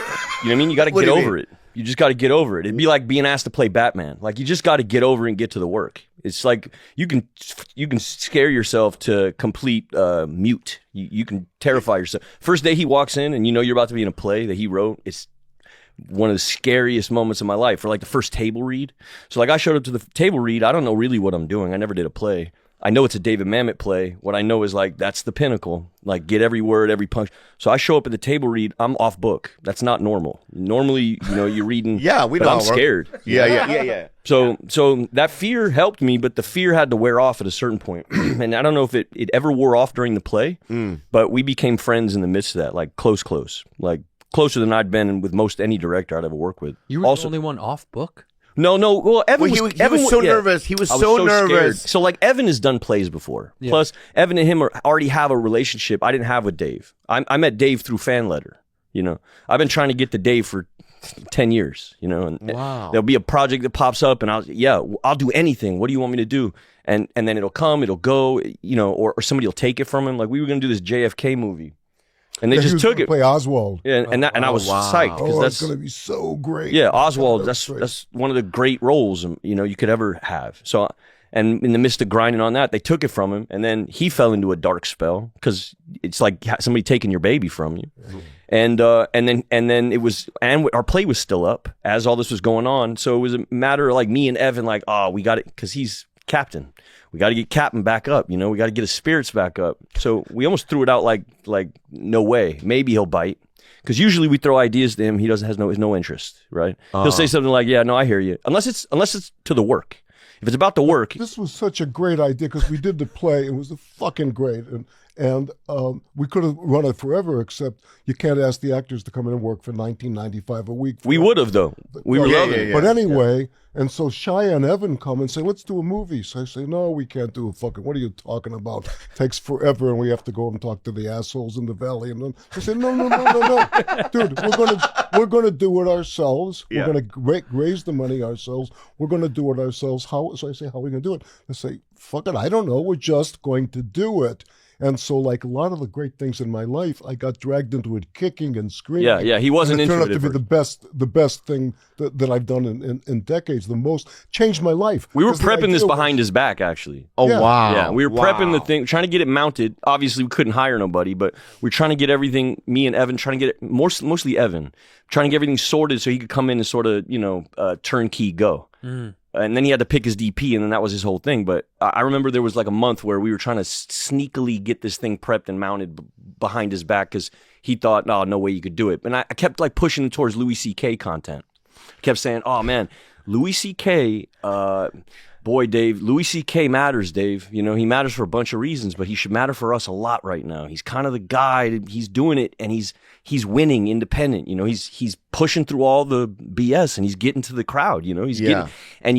what I mean? You got to get over it. You just got to get over it. It'd be like being asked to play Batman. Like you just got to get over it and get to the work. It's like you can scare yourself to complete mute. You can terrify yourself. First day he walks in and you're about to be in a play that he wrote. It's one of the scariest moments of my life. Or like the first table read. So like I showed up to the table read. I don't know really what I'm doing. I never did a play. I know it's a David Mamet play. What I know is like that's the pinnacle. Like get every word, every punch. So I show up at the table read. I'm off book. That's not normal. Normally, you're reading. Yeah, we know. I'm scared. Yeah. So that fear helped me, but the fear had to wear off at a certain point. And I don't know if it ever wore off during the play, but we became friends in the midst of that, like close, like closer than I'd been with most any director I'd ever worked with. You were the only one off book? No. Well, Evan he was so nervous. He was so nervous. Scared. So like Evan has done plays before. Yeah. Plus, Evan and him already have a relationship I didn't have with Dave. I met Dave through fan letter. I've been trying to get to Dave for 10 years. And there'll be a project that pops up, and I'll do anything. What do you want me to do? And then it'll come, it'll go. Or somebody will take it from him. Like we were going to do this JFK movie. And they just took it. Play Oswald. Yeah, and I was psyched because that's going to be so great. Yeah, Oswald. That's one of the great roles you could ever have. So, and in the midst of grinding on that, they took it from him, and then he fell into a dark spell because it's like somebody taking your baby from you. And then it was, and our play was still up as all this was going on. So it was a matter of like me and Evan, like, we got it because he's captain. We got to get Captain back up, we got to get his spirits back up. So we almost threw it out like no way. Maybe he'll bite. Because usually we throw ideas to him, he has no interest, right? He'll say something like, "Yeah, no, I hear you." Unless it's to the work. If it's about the work. This was such a great idea because we did the play. It was fucking great. And we could have run it forever, except you can't ask the actors to come in and work for $19.95 a week. We would have, though. We were loving it. But anyway, and so Shia and Evan come and say, "Let's do a movie." So I say, "No, we can't do a fucking, what are you talking about? It takes forever, and we have to go and talk to the assholes in the valley." And then they say, no. Dude, we're gonna do it ourselves. We're gonna raise the money ourselves. We're gonna do it ourselves. How? So I say, "How are we gonna do it?" They say, "Fuck it, I don't know. We're just going to do it." And so, like a lot of the great things in my life, I got dragged into it, kicking and screaming. Yeah, he wasn't into it. It turned out to be the best thing that I've done in decades. The most changed my life. We were prepping this behind his back, actually. Oh wow! Yeah, we were prepping the thing, trying to get it mounted. Obviously, we couldn't hire nobody, but we're trying to get everything. Me and Evan trying to get it mostly Evan trying to get everything sorted so he could come in and sort of turnkey go. And then he had to pick his DP, and then that was his whole thing. But I remember there was like a month where we were trying to sneakily get this thing prepped and mounted behind his back because he thought, no way you could do it. And I kept like pushing towards Louis C.K. content. Kept saying, "Oh man, Louis C.K. Boy, Dave, Louis C.K. matters, Dave. He matters for a bunch of reasons, but he should matter for us a lot right now. He's kind of the guy. He's doing it, and he's winning independent. He's pushing through all the BS, and he's getting to the crowd. He's getting. And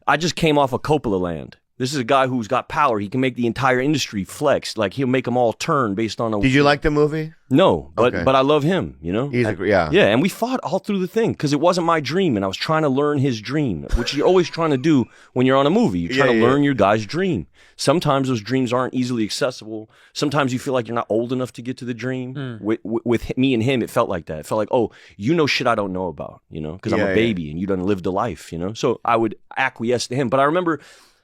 I just came off of Coppola land. This is a guy who's got power. He can make the entire industry flex. Like he'll make them all turn based on. Did you like the movie? No, but I love him. He's yeah, and we fought all through the thing because it wasn't my dream, and I was trying to learn his dream, which you're always trying to do when you're on a movie. You're trying to learn your guy's dream. Sometimes those dreams aren't easily accessible. Sometimes you feel like you're not old enough to get to the dream. With me and him, it felt like that. It felt like, shit I don't know about, because I'm a baby and you done lived a life, So I would acquiesce to him. But I remember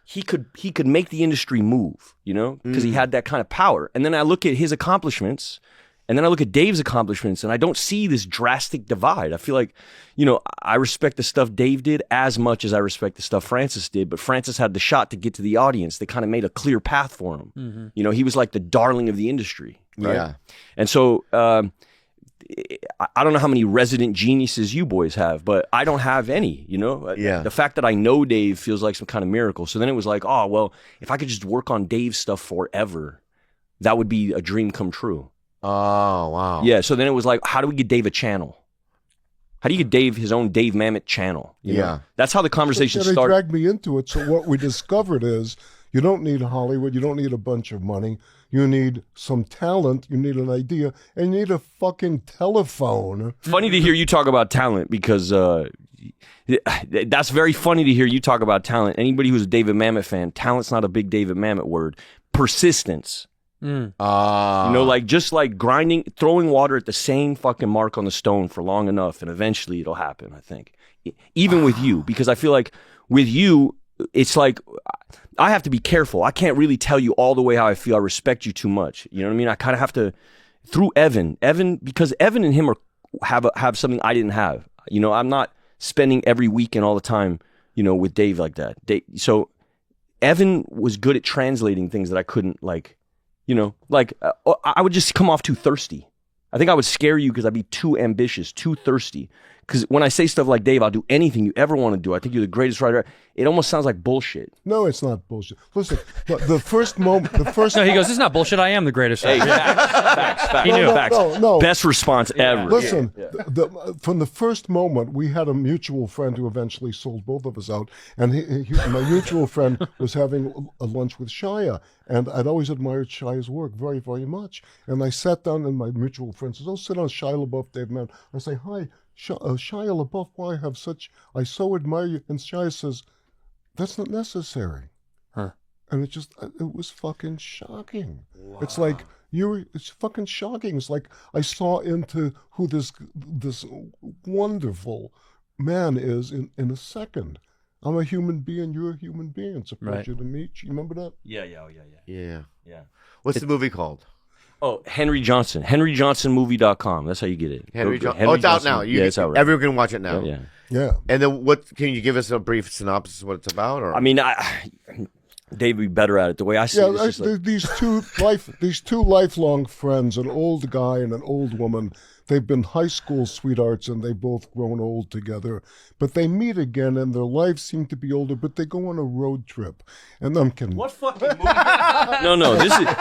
he could make the industry move, you know, because he had that kind of power. And then I look at his accomplishments, and then I look at Dave's accomplishments, and I don't see this drastic divide. I feel like, you know, I respect the stuff Dave did as much as I respect the stuff Francis did, but Francis had the shot to get to the audience. They kind of made a clear path for him. You know, he was like the darling of the industry. Right? Yeah. And so I don't know how many resident geniuses you boys have, but I don't have any, you know? Yeah. The fact that I know Dave feels like some kind of miracle. So then it was like, oh, well, if I could just work on Dave's stuff forever, that would be a dream come true. Oh, wow. Yeah, so then it was like, how do we get Dave a channel? How do you get Dave his own Dave Mamet channel? You know? That's how the conversation They started. dragged me into it. So what we discovered is you don't need Hollywood. You don't need a bunch of money. You need some talent. You need an idea. And you need a fucking telephone. Funny to hear you talk about talent because that's very funny to hear you talk about talent. Anybody who's a David Mamet fan, talent's not a big David Mamet word. Persistence. You know, like just like grinding, throwing water at the same fucking mark on the stone for long enough, and eventually it'll happen, I think. Even with you, because I feel like with you, it's like I have to be careful. I can't really tell you all the way how I feel. I respect you too much. You know what I mean? I kind of have to, through Evan, because Evan and him have something I didn't have. You know, I'm not spending every weekend all the time, you know, with Dave like that. So Evan was good at translating things that I couldn't, like, you know, like I would just come off too thirsty. I think I would scare you because I'd be too ambitious, too thirsty. Because when I say stuff like, Dave, I'll do anything you ever want to do. I think you're the greatest writer. It almost sounds like bullshit. No, it's not bullshit. Listen, the first moment, No, he goes, "It's not bullshit. I am the greatest." Hey, facts. He knew. Facts. No. Best response ever. Listen, from the first moment, we had a mutual friend who eventually sold both of us out. And my mutual friend was having a lunch with Shia. And I'd always admired Shia's work very, very much. And I sat down, and my mutual friend says, "Oh, sit down, Shia LaBeouf, Dave Mann." I say, "Hi, Shia LaBeouf, why I so admire you." And Shia says, "That's not necessary." Huh. And it was fucking shocking. Wow. It's like, it's fucking shocking. It's like I saw into who this wonderful man is in a second. I'm a human being, you're a human being. It's a pleasure to meet you. You remember that? Yeah. What's the movie called? Oh, Henry Johnson. HenryJohnsonMovie.com. That's how you get it. Henry Go- Johnson. Oh, it's out now. Yeah, it's out right. Everyone can watch it now. Yeah. Yeah. And then what? Can you give us a brief synopsis of what it's about? Or I mean, Dave would be better at it. The way I see it, it's just like, these two lifelong friends, an old guy and an old woman. They've been high school sweethearts, and they've both grown old together. But they meet again, and their lives seem to be older. But they go on a road trip, and I'm kidding. what fucking movie? No.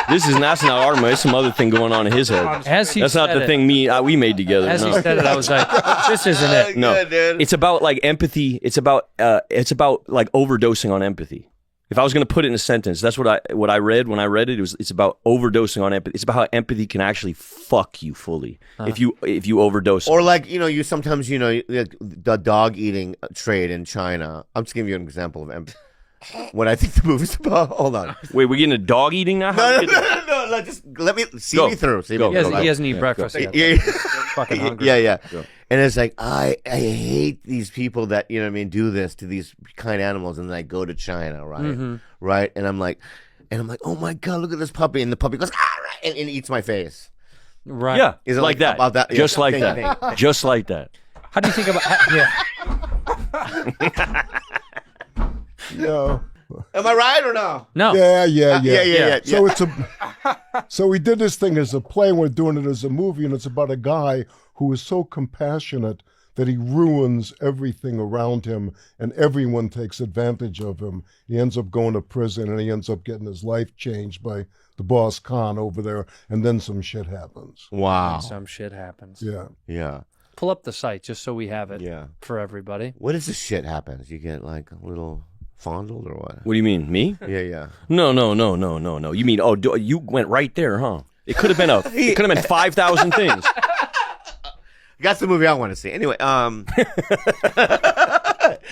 This is not our movie. There's some other thing going on in his head. As he That's not said the it- thing we made together. As no. he said it, I was like, "This isn't it." No, Good, dude. it's about like empathy. It's about like overdosing on empathy. If I was going to put it in a sentence, that's what I read when I read it. It's about overdosing on empathy. It's about how empathy can actually fuck you fully if you overdose. Or like, you know, you sometimes, you know, the dog eating trade in China. I'm just giving you an example of empathy. What I think the movie's about. Hold on. Wait, we're getting a dog eating now? No. Just let me see Go. me through. See Go. me through. He hasn't eaten breakfast yet. Yeah. Fucking hungry. Yeah. Go. And it's like, I hate these people that, you know what I mean, do this to these kind animals, and then I go to China, right? Mm-hmm. Right? And I'm like, oh my God, look at this puppy. And the puppy goes, and eats my face. Right. Yeah, Is it like that. about that? Yeah, Just like thing, that. thing. Just like that. How do you think about? Yeah. Yeah. Am I right or no? No. Yeah. So So we did this thing as a play, and we're doing it as a movie, and it's about a guy who is so compassionate that he ruins everything around him, and everyone takes advantage of him. He ends up going to prison, and he ends up getting his life changed by the boss Khan over there, and then some shit happens. wow. Some shit happens. Yeah. Pull up the site just so we have it. Yeah. For everybody. What is this shit happens? You get like a little fondled or what? What do you mean, me? Yeah. No. You mean, you went right there, huh? It could have been it could have been 5,000 things. That's the movie I want to see. Anyway,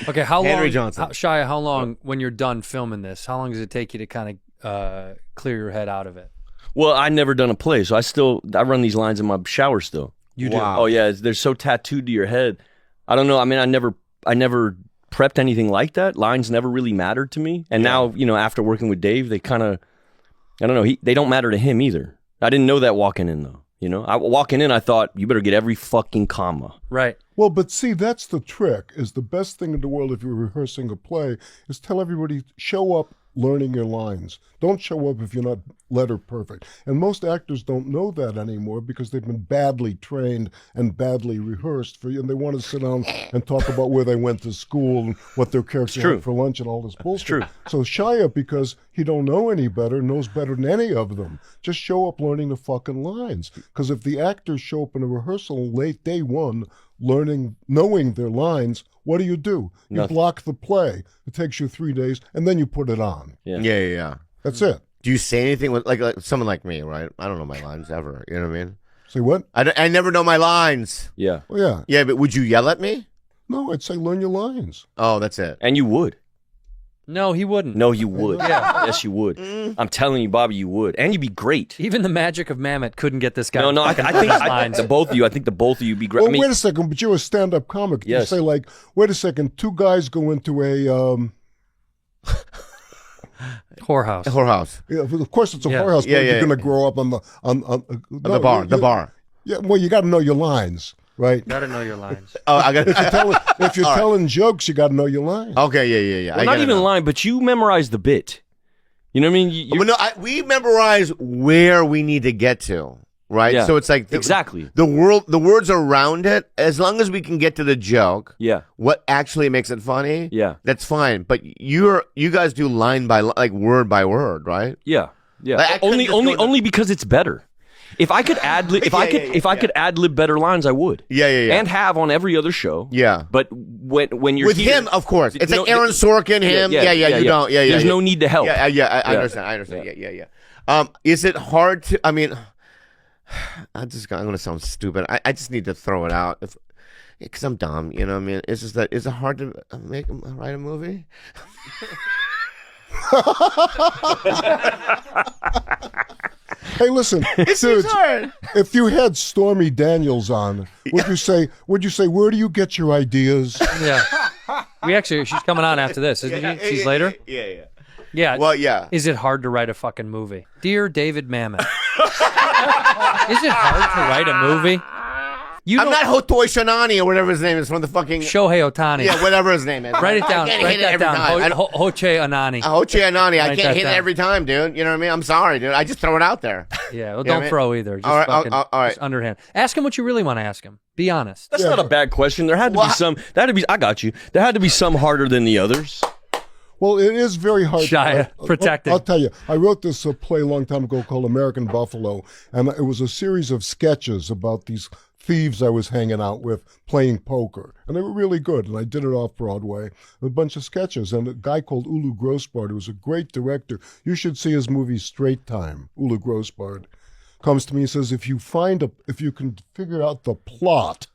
Okay, how long? Henry Johnson. Shia, how long when you're done filming this? How long does it take you to kind of clear your head out of it? Well, I never done a play, so I run these lines in my shower still. You do. Wow. Oh yeah, they're so tattooed to your head. I don't know. I mean, I never prepped anything like that. Lines never really mattered to me. And now, you know, after working with Dave, they kind of, I don't know, they don't matter to him either. I didn't know that walking in, though. You know, walking in, I thought, you better get every fucking comma. Right. Well, but see, that's the trick, is the best thing in the world if you're rehearsing a play is tell everybody, show up learning your lines. Don't show up if you're not letter perfect. And most actors don't know that anymore because they've been badly trained and badly rehearsed for you, and they want to sit down and talk about where they went to school and what their character had for lunch and all this bullshit. It's true. So Shia, because he don't know any better, knows better than any of them. Just show up learning the fucking lines. Because if the actors show up in a rehearsal late day one, knowing their lines, what do? You Nothing. block the play. It takes you 3 days, and then you put it on. Yeah. That's it. Do you say anything with like someone like me, right? I don't know my lines ever. You know what I mean? Say what? I never know my lines. Yeah. Oh, yeah. Yeah, but would you yell at me? No, I'd say learn your lines. Oh, that's it. And you would. No, he wouldn't. No, you would. Yeah. Yes, you would. I'm telling you, Bobby, you would. And you'd be great. Even the magic of Mamet couldn't get this guy. No, I think the both of you, be great. Well, I mean, wait a second, but you're a stand-up comic. Yes. You say, like, wait a second, two guys go into a... Whorehouse. Whorehouse. Yeah, of course, it's a Yeah. whorehouse. Yeah, But yeah. You're going to grow up on the The bar. Yeah, well, you got to know your lines, right? Gotta know your lines. Oh, I got. If you're telling jokes, you got to know your lines. Okay, yeah. well, not even lying, but you memorize the bit. You know what I mean? Well, no, we memorize where we need to get to, right? Yeah. So it's like Exactly. the words around it. As long as we can get to the joke, Yeah. what actually makes it funny, Yeah. that's fine. But you guys do line by line, like word by word, right? Yeah. Like, I couldn't just go to- Only because it's better. If I could ad lib, if I could ad lib better lines, I would. Yeah. And have on every other show. Yeah. But when you're With here, him, of course, it's No, like Aaron Sorkin, him. Yeah. You don't. Yeah. There's no need to help. I understand. Yeah. Is it hard to? I mean, I'm going to sound stupid. I just need to throw it out because I'm dumb. You know what I mean? It's just that is it hard to write a movie? Hey, listen, dude, if you had Stormy Daniels on, would you say, where do you get your ideas? Yeah. She's coming on after this, isn't she? She's later? Yeah. Yeah. Well, yeah. Is it hard to write a fucking movie? Dear David Mamet. Is it hard to write a movie? I'm not Hotoi Shanani or whatever his name is from the fucking Shohei Ohtani. Yeah, whatever his name is. Write it down. I can't Write hit it that every down. time. Hoche Anani. Hotoi Anani. I Write can't that hit it down. every time, dude. You know what I mean? I'm sorry, dude. I just throw it out there. Yeah, well, You know don't what I mean? throw either. Just All right, fucking all right. just underhand. Ask him what you really want to ask him. Be honest. That's not a bad question. There had to be some. I got you. There had to be some harder than the others. Well, it is very hard. Shia, protect it. I'll tell you. I wrote this play a long time ago called American Buffalo, and it was a series of sketches about these thieves I was hanging out with playing poker, and they were really good. And I did it off Broadway, a bunch of sketches. And a guy called Ulu Grossbard, who was a great director, you should see his movie Straight Time. Ulu Grossbard comes to me and says, if you can figure out the plot,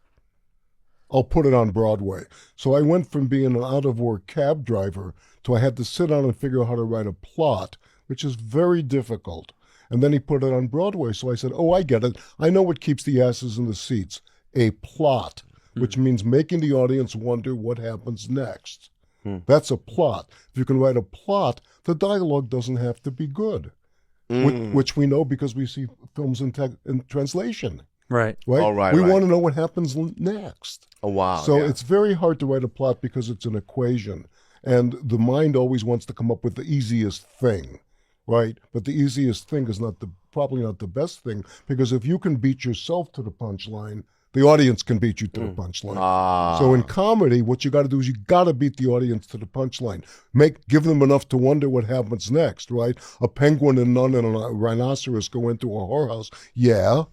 I'll put it on Broadway. So I went from being an out-of-work cab driver to I had to sit down and figure out how to write a plot, which is very difficult. And then he put it on Broadway. So I said, oh, I get it. I know what keeps the asses in the seats. A plot, which means making the audience wonder what happens next. That's a plot. If you can write a plot, the dialogue doesn't have to be good, which we know because we see films in translation. Right. Right? Oh, right, we right. want to know what happens next. Oh, wow. So yeah. it's very hard to write a plot because it's an equation. And the mind always wants to come up with the easiest thing, right? But the easiest thing is probably not the best thing, because if you can beat yourself to the punchline, the audience can beat you to the punchline. So in comedy, what you got to do is you got to beat the audience to the punchline. Give them enough to wonder what happens next, right? A penguin and nun and a rhinoceros go into a whorehouse. Yeah.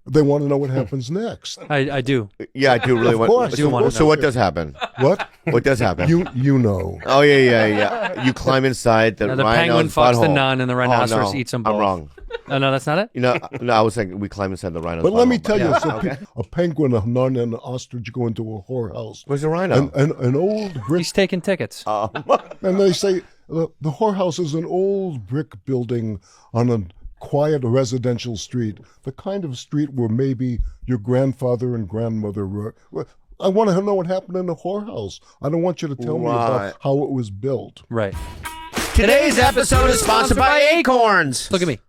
They want to know what happens next. I do. Yeah, I do really Of want. course. I do want to So know. what does happen? What? What does happen? You know. Oh yeah. You climb inside the Now, the rhino's penguin fucks the butthole. nun and the rhinoceros Oh, no. eats them both. I'm wrong. Oh, no, that's not it? No, I was saying we climb inside the rhino's But let me butthole. tell you, Yeah, so okay. a penguin, a nun, and an ostrich go into a whorehouse. Where's the rhino? An old brick, He's taking tickets. and they say the whorehouse is an old brick building on a quiet residential street, the kind of street where maybe your grandfather and grandmother were. I want to know what happened in the whorehouse. I don't want you to tell me Right. about how it was built. Right. Today's episode is sponsored by Acorns. Look at me.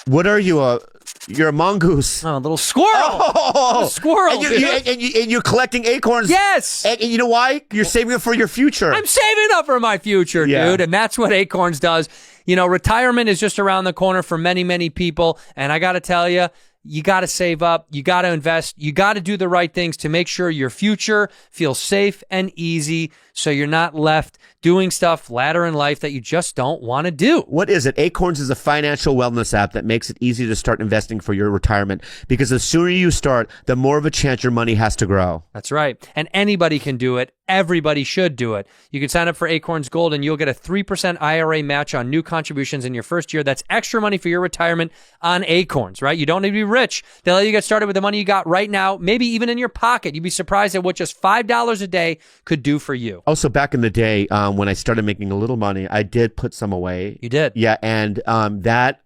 What are you? You're a mongoose. I'm a little squirrel. Oh, Squirrel. And you're collecting acorns. Yes. And you know why? You're saving it for your future. I'm saving up for my future, Yeah. dude. And that's what Acorns does. You know, retirement is just around the corner for many, many people. And I got to tell you, you got to save up. You got to invest. You got to do the right things to make sure your future feels safe and easy so you're not left doing stuff later in life that you just don't want to do. What is it? Acorns is a financial wellness app that makes it easy to start investing for your retirement, because the sooner you start, the more of a chance your money has to grow. That's right. And anybody can do it. Everybody should do it. You can sign up for Acorns Gold and you'll get a 3% IRA match on new contributions in your first year. That's extra money for your retirement on Acorns, right? You don't need to be rich. They'll let you get started with the money you got right now, maybe even in your pocket. You'd be surprised at what just $5 a day could do for you. Also, back in the day, when I started making a little money, I did put some away. You did? Yeah, and that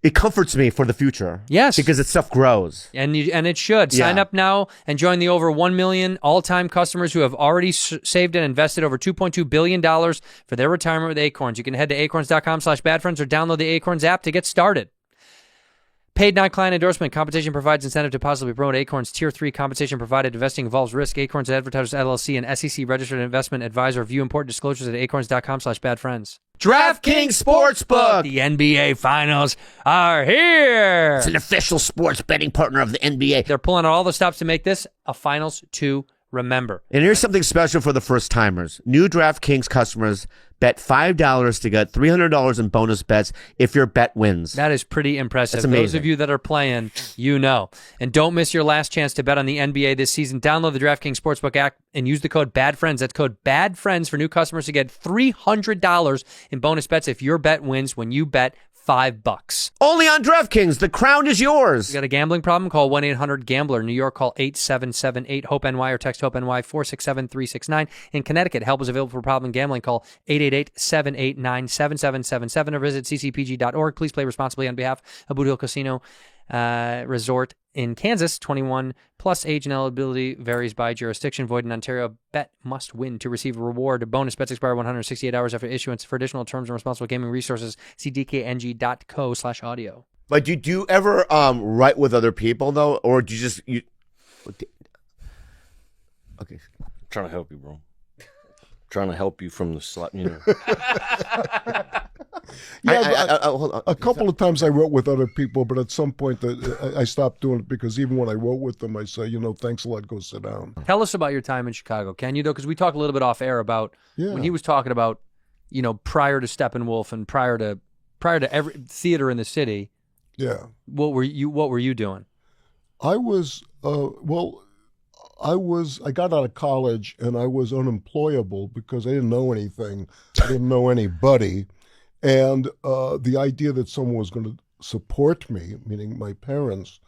it comforts me for the future. Yes. Because its stuff grows. And it should. Sign Yeah. up now and join the over 1 million all-time customers who have already saved and invested over $2.2 billion for their retirement with Acorns. You can head to acorns.com/badfriends or download the Acorns app to get started. Paid non-client endorsement. Compensation provides incentive to positively promote Acorns. Tier 3 compensation provided. Investing involves risk. Acorns Advertisers LLC and SEC registered investment advisor. View important disclosures at acorns.com/badfriends. DraftKings Sportsbook. The NBA Finals are here. It's an official sports betting partner of the NBA. They're pulling out all the stops to make this a Finals to remember. And here's something special for the first timers. New DraftKings customers bet $5 to get $300 in bonus bets if your bet wins. That is pretty impressive. That's amazing. Those of you that are playing, you know. And don't miss your last chance to bet on the NBA this season. Download the DraftKings Sportsbook app and use the code BADFRIENDS. That's code BADFRIENDS for new customers to get $300 in bonus bets if your bet wins when you bet $5. Only on DraftKings. The crown is yours. You got a gambling problem? Call 1-800-GAMBLER. New York, call 877-8-HOPE-NY or text HOPE-NY 467-369. In Connecticut, help is available for problem gambling. Call 888-789-7777 or visit ccpg.org. Please play responsibly on behalf of Boot Hill Casino Resort in Kansas. 21 plus, age and eligibility varies by jurisdiction. Void in Ontario. Bet must win to receive a reward. Bonus bets expire 168 hours after issuance. For additional terms and responsible gaming resources, see dkng.co/audio. But do you ever write with other people, though? Or do you just... Okay. Trying to help you, bro. Trying to help you from the slap, you know. Yeah, hold on. a couple of times I wrote with other people, but at some point I stopped doing it because even when I wrote with them, I say, thanks a lot, go sit down. Tell us about your time in Chicago, can you, though? Because we talked a little bit off air about when he was talking about, prior to Steppenwolf and prior to every theater in the city. Yeah. What were you doing? I was, I got out of college and I was unemployable because I didn't know anything. I didn't know anybody. And the idea that someone was going to support me, meaning my parents,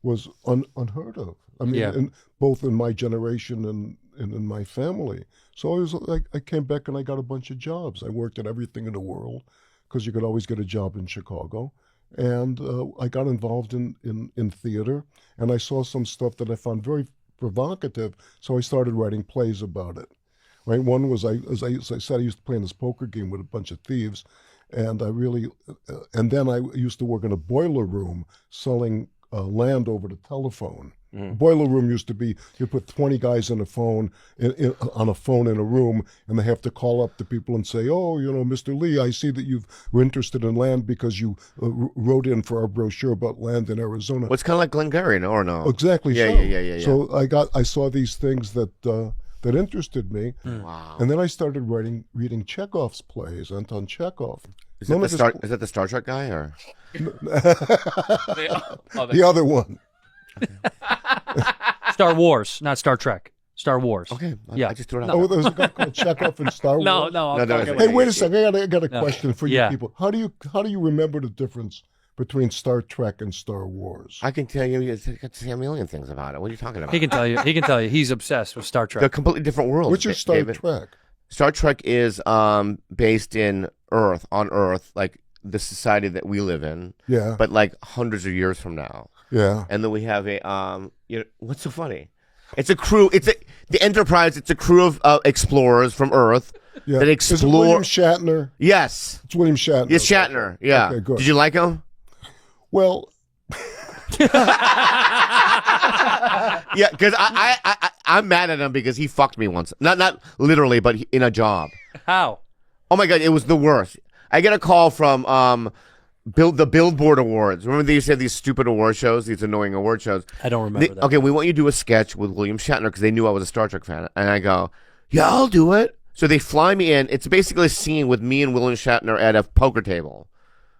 was unheard of. I mean, both in my generation and in my family. So I came back and I got a bunch of jobs. I worked at everything in the world because you could always get a job in Chicago. And I got involved in theater, and I saw some stuff that I found very provocative, so I started writing plays about it. Right? One was, as I said, I used to play in this poker game with a bunch of thieves, and and then I used to work in a boiler room selling land over the telephone. Boiler room used to be, you put 20 guys on a phone in a room, and they have to call up the people and say, Mr. Lee, I see that you were interested in land because you wrote in for our brochure about land in Arizona. Well, it's kind of like Glengarry, or no? Exactly. Yeah. So I saw these things that interested me. Wow. And then I started reading Chekhov's plays, Anton Chekhov. Is that the Star Trek guy, or the other one? Star Wars, not Star Trek. Star Wars. Okay. Yeah. I just threw it out. Oh, there was a guy called Chekhov in Star Wars. No. Hey, wait a second. I got a question for you people. How do you remember the difference between Star Trek and Star Wars? I can tell you, I can say a million things about it. What are you talking about? He can tell you. He's obsessed with Star Trek. They're completely different worlds. Which is Star David. Trek? Star Trek is based on Earth, like the society that we live in. Yeah. But like hundreds of years from now. Yeah. And then we have a what's so funny? It's a crew. The Enterprise. It's a crew of explorers from Earth Yeah. that Is it explore. William Shatner? Yes. It's William Shatner. Yes, Shatner. Yeah. Okay, good. Did you like him? Well, Yeah, because I'm mad at him because he fucked me once. Not literally, but in a job. How? Oh my god, it was the worst. I get a call from the Billboard Awards. Remember they used to have these stupid award shows, these annoying award shows. I don't remember that. Okay, we want you to do a sketch with William Shatner because they knew I was a Star Trek fan, and I go, yeah, I'll do it. So they fly me in. It's basically a scene with me and William Shatner at a poker table,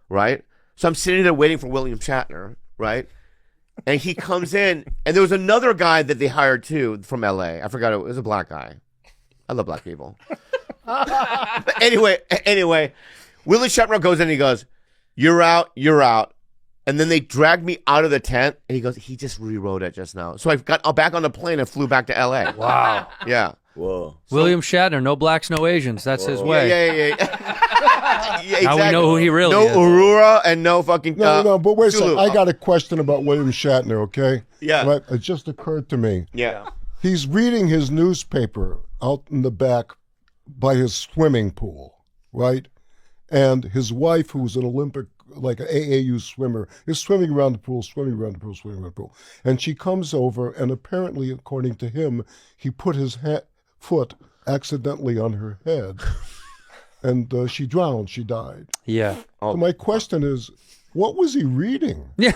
right? So I'm sitting there waiting for William Shatner, right? And he comes in, and there was another guy that they hired too from LA. I forgot it was a black guy. I love black people. But anyway, Willie Shatner goes in and he goes, you're out. And then they dragged me out of the tent, and he goes, he just rewrote it just now. So I got back on the plane and flew back to LA. Wow. Yeah. Whoa. William Shatner, no blacks, no Asians. That's his way. Yeah. Yeah, exactly. Now we know who he really no is. Aurora and no fucking no, but wait a Zulu. second. I got a question about William Shatner, okay? Yeah. Right? It just occurred to me. Yeah. He's reading his newspaper out in the back by his swimming pool, right? And his wife, who's an Olympic, like an AAU swimmer, is swimming around the pool. And she comes over, and apparently, according to him, he put his foot accidentally on her head. And she drowned. She died. Yeah. So my question is, what was he reading? Yeah.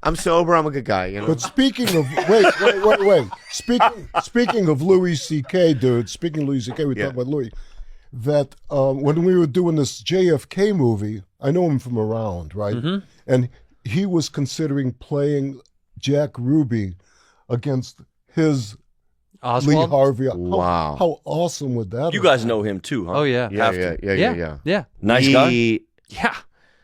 I'm sober. I'm a good guy, you know. But speaking of wait. Speaking of Louis C.K., dude. Speaking of Louis C.K., we talked about Louis. That when we were doing this JFK movie, I know him from around, right? Mm-hmm. And he was considering playing Jack Ruby against his Oswald? Lee Harvey. Wow. How awesome would that? You have guys been? know him too, huh? Oh, yeah. Yeah. Yeah. Nice guy. Yeah.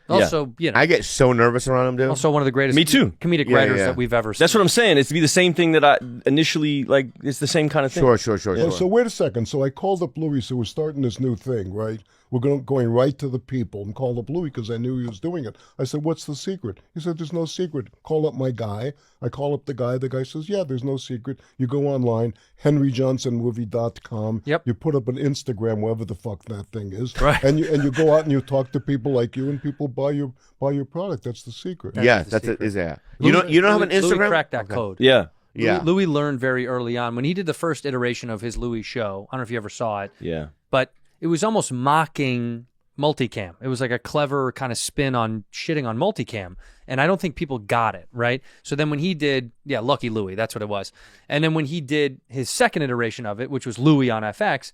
Also, you know, I get so nervous around him, dude. also one of the greatest Me too. comedic Yeah, writers yeah. that we've ever seen. That's what I'm saying. It's to be the same thing that I initially like. It's the same kind of thing. Sure. Well, so wait a second. So I called up Louis. So we're starting this new thing, right? We're going right to the people, and called up Louis because I knew he was doing it. I said, "What's the secret?" He said, "There's no secret. Call up my guy." I call up the guy. The guy says, "Yeah, there's no secret. You go online, henryjohnsonmovie.com. Yep. You put up an Instagram, wherever the fuck that thing is, Right. and you go out and you talk to people like you, and people buy your product. That's the secret." Yeah, that's it. Is that you don't have an Louis Instagram? cracked that code. Yeah. Yeah. Louis learned very early on when he did the first iteration of his Louis show. I don't know if you ever saw it, Yeah. but it was almost mocking multicam. It was like a clever kind of spin on shitting on multicam. And I don't think people got it, right? So then when he did, Lucky Louie, that's what it was. And then when he did his second iteration of it, which was Louis on FX,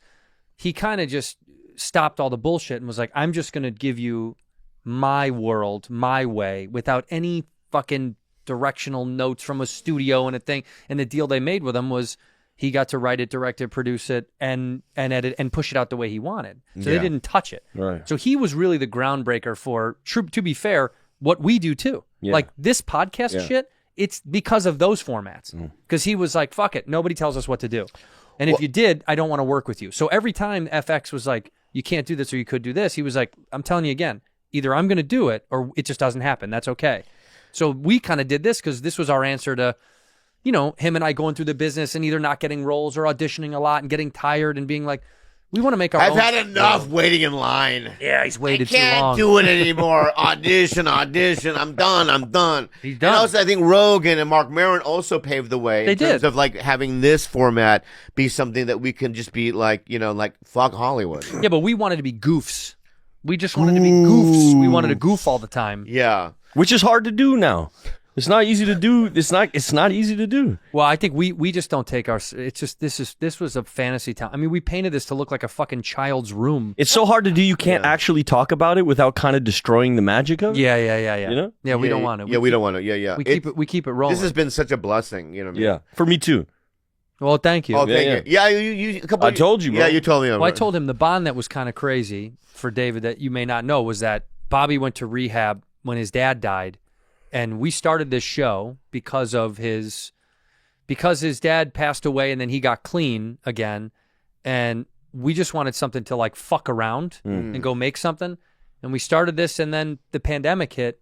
he kind of just stopped all the bullshit and was like, I'm just going to give you my world, my way, without any fucking directional notes from a studio and a thing. And the deal they made with him was he got to write it, direct it, produce it, and edit and push it out the way he wanted. So they didn't touch it. Right. So he was really the groundbreaker for, to be fair, what we do too. Yeah. Like this podcast shit, it's because of those formats. Because he was like, fuck it, nobody tells us what to do. And if you did, I don't want to work with you. So every time FX was like, you can't do this or you could do this, he was like, I'm telling you again, either I'm going to do it or it just doesn't happen. That's okay. So we kind of did this because this was our answer to, you know, him and I going through the business and either not getting roles or auditioning a lot and getting tired and being like, we want to make our own. I've had enough waiting in line. Yeah, he's waited too Can't long. do it anymore. Audition. I'm done. He's done. And also, I think Rogan and Mark Maron also paved the way in terms of like having this format be something that we can just be like, you know, like fuck Hollywood. Yeah, but we wanted to be goofs. We just wanted to be goofs. We wanted to goof all the time. Yeah. Which is hard to do now. It's not easy to do. It's not easy to do. Well, I think we just don't take our. It's just this was a fantasy town. I mean, we painted this to look like a fucking child's room. It's so hard to do. You can't actually talk about it without kind of destroying the magic of it. Yeah. You know? Yeah, we don't want it. Yeah, we don't want to. Yeah. We keep it rolling. This has been such a blessing. You know what I mean? Yeah. For me too. Well, thank you. Oh, thank Yeah, you. Yeah, you a couple. I told you, bro. Yeah, you told me. Well, I told him the bond that was kind of crazy for David that you may not know was that Bobby went to rehab when his dad died. And we started this show because his dad passed away and then he got clean again. And we just wanted something to like fuck around and go make something. And we started this and then the pandemic hit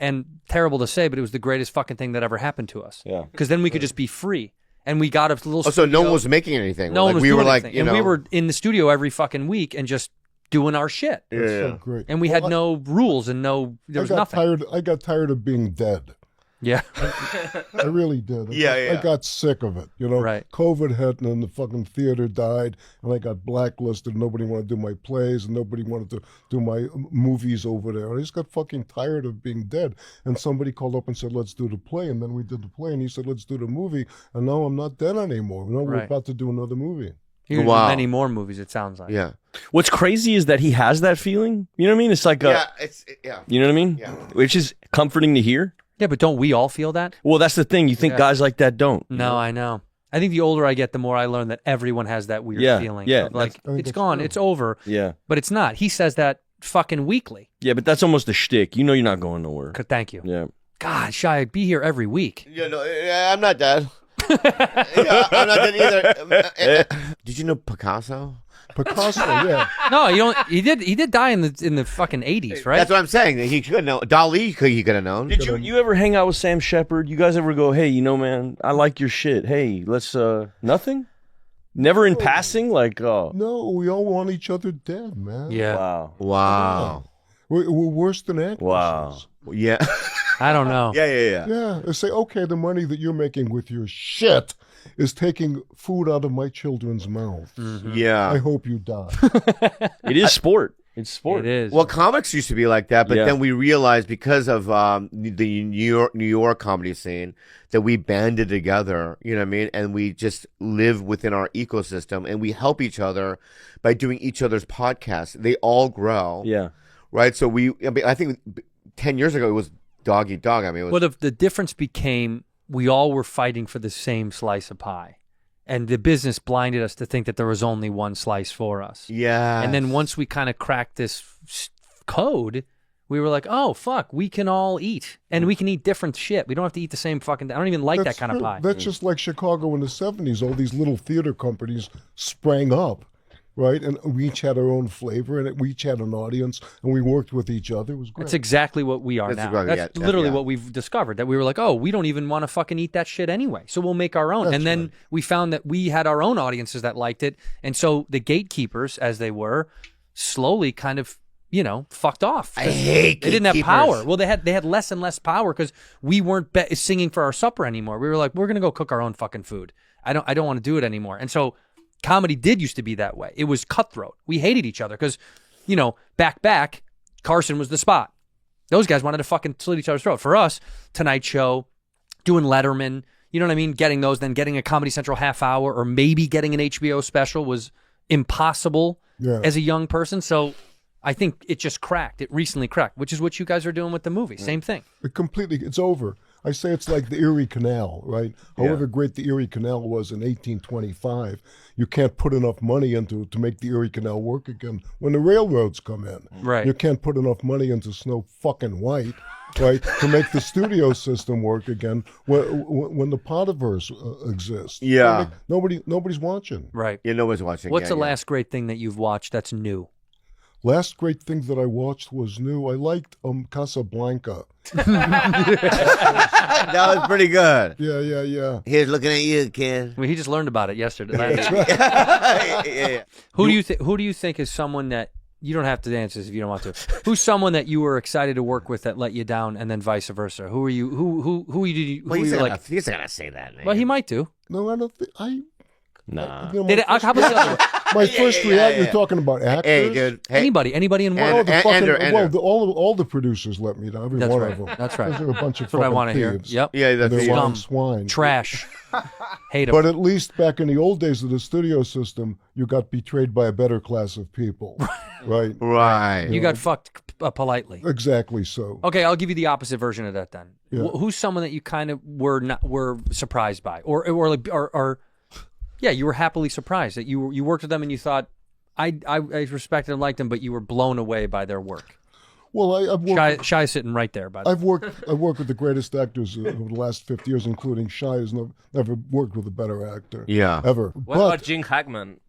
And terrible to say, but it was the greatest fucking thing that ever happened to us. Yeah. Because then we could just be free. And we got a little Oh, so no studio. one was making anything. No one was we doing were like, anything. you know, and we were in the studio every fucking week and just doing our shit. That's so great. And we had no rules and there was nothing. I got tired of being dead. Yeah. I really did. Yeah. I got sick of it. You know, Right. COVID hit and then the fucking theater died and I got blacklisted. Nobody wanted to do my plays and nobody wanted to do my movies over there. I just got fucking tired of being dead. And somebody called up and said, let's do the play. And then we did the play and he said, let's do the movie. And now I'm not dead anymore. You know, we're Right. about to do another movie. You're Wow. gonna do many more movies, it sounds like. yeah. What's crazy is that he has that feeling. You know what I mean? It's like Yeah, yeah. you know what I mean? Yeah. Which is comforting to hear. Yeah, but don't we all feel that? Well, that's the thing. You think Yeah. guys like that don't. No, I know. I think the older I get, the more I learn that everyone has that weird Yeah, feeling. yeah, of like, I think it's that's gone, true. it's over. Yeah. But it's not. He says that fucking weekly. Yeah, but that's almost a shtick. You know you're not going nowhere. Thank you. Yeah. God, Shia, be here every week. Yeah, no, I'm not dead. Yeah, I'm not dead either. Did you know Picasso? Picasso, yeah. No, you don't. He did die in the fucking 80s, right? That's what I'm saying. He could know. Dali, he could have known. Did you ever hang out with Sam Shepard? You guys ever go, hey, you know, man, I like your shit. Hey, let's nothing? Never in passing? Like, No, we all want each other dead, man. Yeah. wow. Wow. We're worse than actresses. Wow. Yeah. I don't know. Yeah. Yeah, they say, okay, the money that you're making with your shit is taking food out of my children's mouths. I Yeah. hope you die. It is sport. It's sport. It is. Well, comics used to be like that, but Yeah. then we realized because of the New York comedy scene that we banded together, you know what I mean? And we just live within our ecosystem and we help each other by doing each other's podcasts. They all grow. Yeah. Right? So I think 10 years ago it was dog eat dog. I mean, it was, Well, the difference became we all were fighting for the same slice of pie. And the business blinded us to think that there was only one slice for us. yeah. And then once we kind of cracked this code, we were like, oh, fuck, we can all eat. And we can eat different shit. We don't have to eat the same fucking... I don't even like that That's kind of true. pie. That's just like Chicago in the 70s. All these little theater companies sprang up, right? And we each had our own flavor, and we each had an audience, and we worked with each other. It was great. That's exactly what we are That's now. exactly- That's yeah, literally yeah. what we've discovered, that we were like, oh, we don't even want to fucking eat that shit anyway. So we'll make our own. That's and then right. we found that we had our own audiences that liked it. And so the gatekeepers, as they were, slowly kind of, fucked off. I hate They didn't have gatekeepers. power. Well, they had less and less power because we weren't singing for our supper anymore. We were like, we're going to go cook our own fucking food. I don't want to do it anymore. And so comedy did used to be that way. It was cutthroat. We hated each other because, back, Carson was the spot. Those guys wanted to fucking slit each other's throat. For us, Tonight Show, doing Letterman, you know what I mean? Getting those, then getting a Comedy Central half hour or maybe getting an HBO special was impossible as a young person. So I think it just cracked. It recently cracked, which is what you guys are doing with the movie. Same thing. It's over. I say it's like the Erie Canal, right? However great the Erie Canal was in 1825, you can't put enough money into it to make the Erie Canal work again when the railroads come in. Right. You can't put enough money into Snow fucking White, right, to make the studio system work again when the Potterverse exists. Yeah. Nobody's watching. Right. Yeah, nobody's watching. What's yeah, the yeah. last great thing that you've watched that's new? Last great thing that I watched was new. I liked Casablanca. That was pretty good. Yeah. Here's looking at you, kid. I mean, he just learned about it yesterday. last week. Yeah. Who do you think is someone that you don't have to answer this if you don't want to? Who's someone that you were excited to work with that let you down, and then vice versa? Who are you? Who Well, are he's you not like? he's not gonna say that. Man. Well, he might do. No, I don't think Nah. my How about the other one? my first reaction, you're talking about actors? Hey, dude. Hey. Anybody in And- work? Andrew. All the producers let me down. Every That's one right. of them. That's right. Those are a bunch of That's what I fucking want to hear. thieves. Yep. Yeah, that's They're the lying Scum. swine. Trash. Hate him. But at least back in the old days of the studio system, you got betrayed by a better class of people, right? Right. You got fucked politely. Exactly so. Okay, I'll give you the opposite version of that then. Yeah. Who's someone that you kind of were surprised by, or you were happily surprised that you worked with them and you thought I respected and liked them, but you were blown away by their work. Well, I've worked. Shy sitting right there, by the way. I've worked with the greatest actors over the last 50 years, including Shia. Has never worked with a better actor. Yeah. Ever. What about Gene Hackman?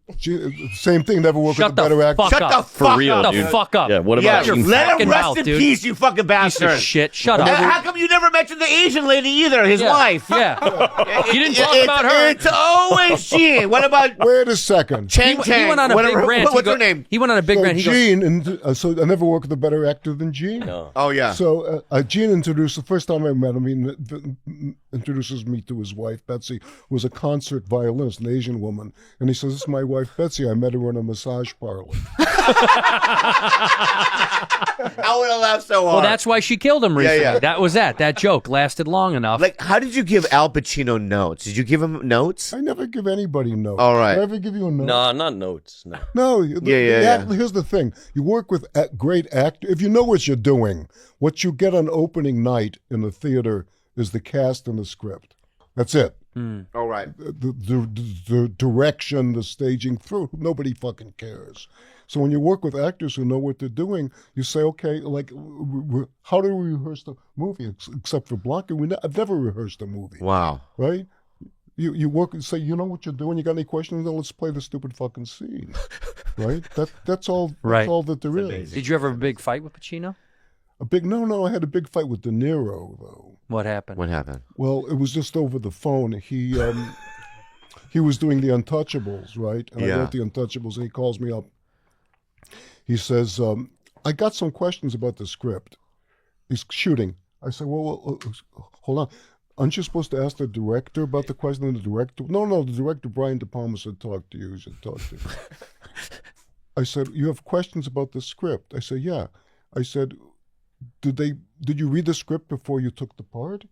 Same thing. Never worked with Shut a better the actor. fuck Shut up. the fuck real, up. Shut the dude. fuck up. Yeah, what Yeah, about you? let him fucking rest mouth, in dude. peace, you fucking Piece bastard. of shit. Shut Now, up. how come you never mentioned the Asian lady either, his Yeah. wife? Yeah. You didn't talk about her. It's always Jean. What about Wait a second. Chang He Chang? went on a Whatever- big rant. What's her name? He went on a big So rant. He goes, Gene, so I never worked with a better actor than Gene. No. Oh, yeah. So Gene introduced, the first time I met him, he introduces me to his wife, Betsy, who was a concert violinist, an Asian woman. And he says, this is my wife, Betsy. I met her in a massage parlor. I would have laughed so hard. well, that's why she killed him recently. yeah. That was that. That joke lasted long enough. Like, how did you give Al Pacino notes? Did you give him notes? I never give anybody notes. All right. Did I ever give you a note? Nah, not notes. No. No. Yeah. Here's the thing. You work with great actors. If you know what you're doing, what you get on opening night in the theater is the cast and the script. That's it. All right. The direction, the staging through, nobody fucking cares. So when you work with actors who know what they're doing, you say, okay, like, how do we rehearse the movie? Except for Blanca, I've never rehearsed a movie, Wow. right? You work and say, you know what you're doing. You got any questions? Then let's play the stupid fucking scene, right? That's all. Right. That's all that there is. Did you ever have a big fight with Pacino? No. I had a big fight with De Niro though. What happened? What happened? Well, it was just over the phone. He was doing The Untouchables, right? And Yeah. I wrote The Untouchables, and he calls me up. He says, I got some questions about the script. He's shooting. I said, well, hold on. Aren't you supposed to ask the director about the question? And the director, no, the director, Brian De Palma, said, talk to you. He said, talk to you. I said, you have questions about the script? I said, yeah. I said, did you read the script before you took the part?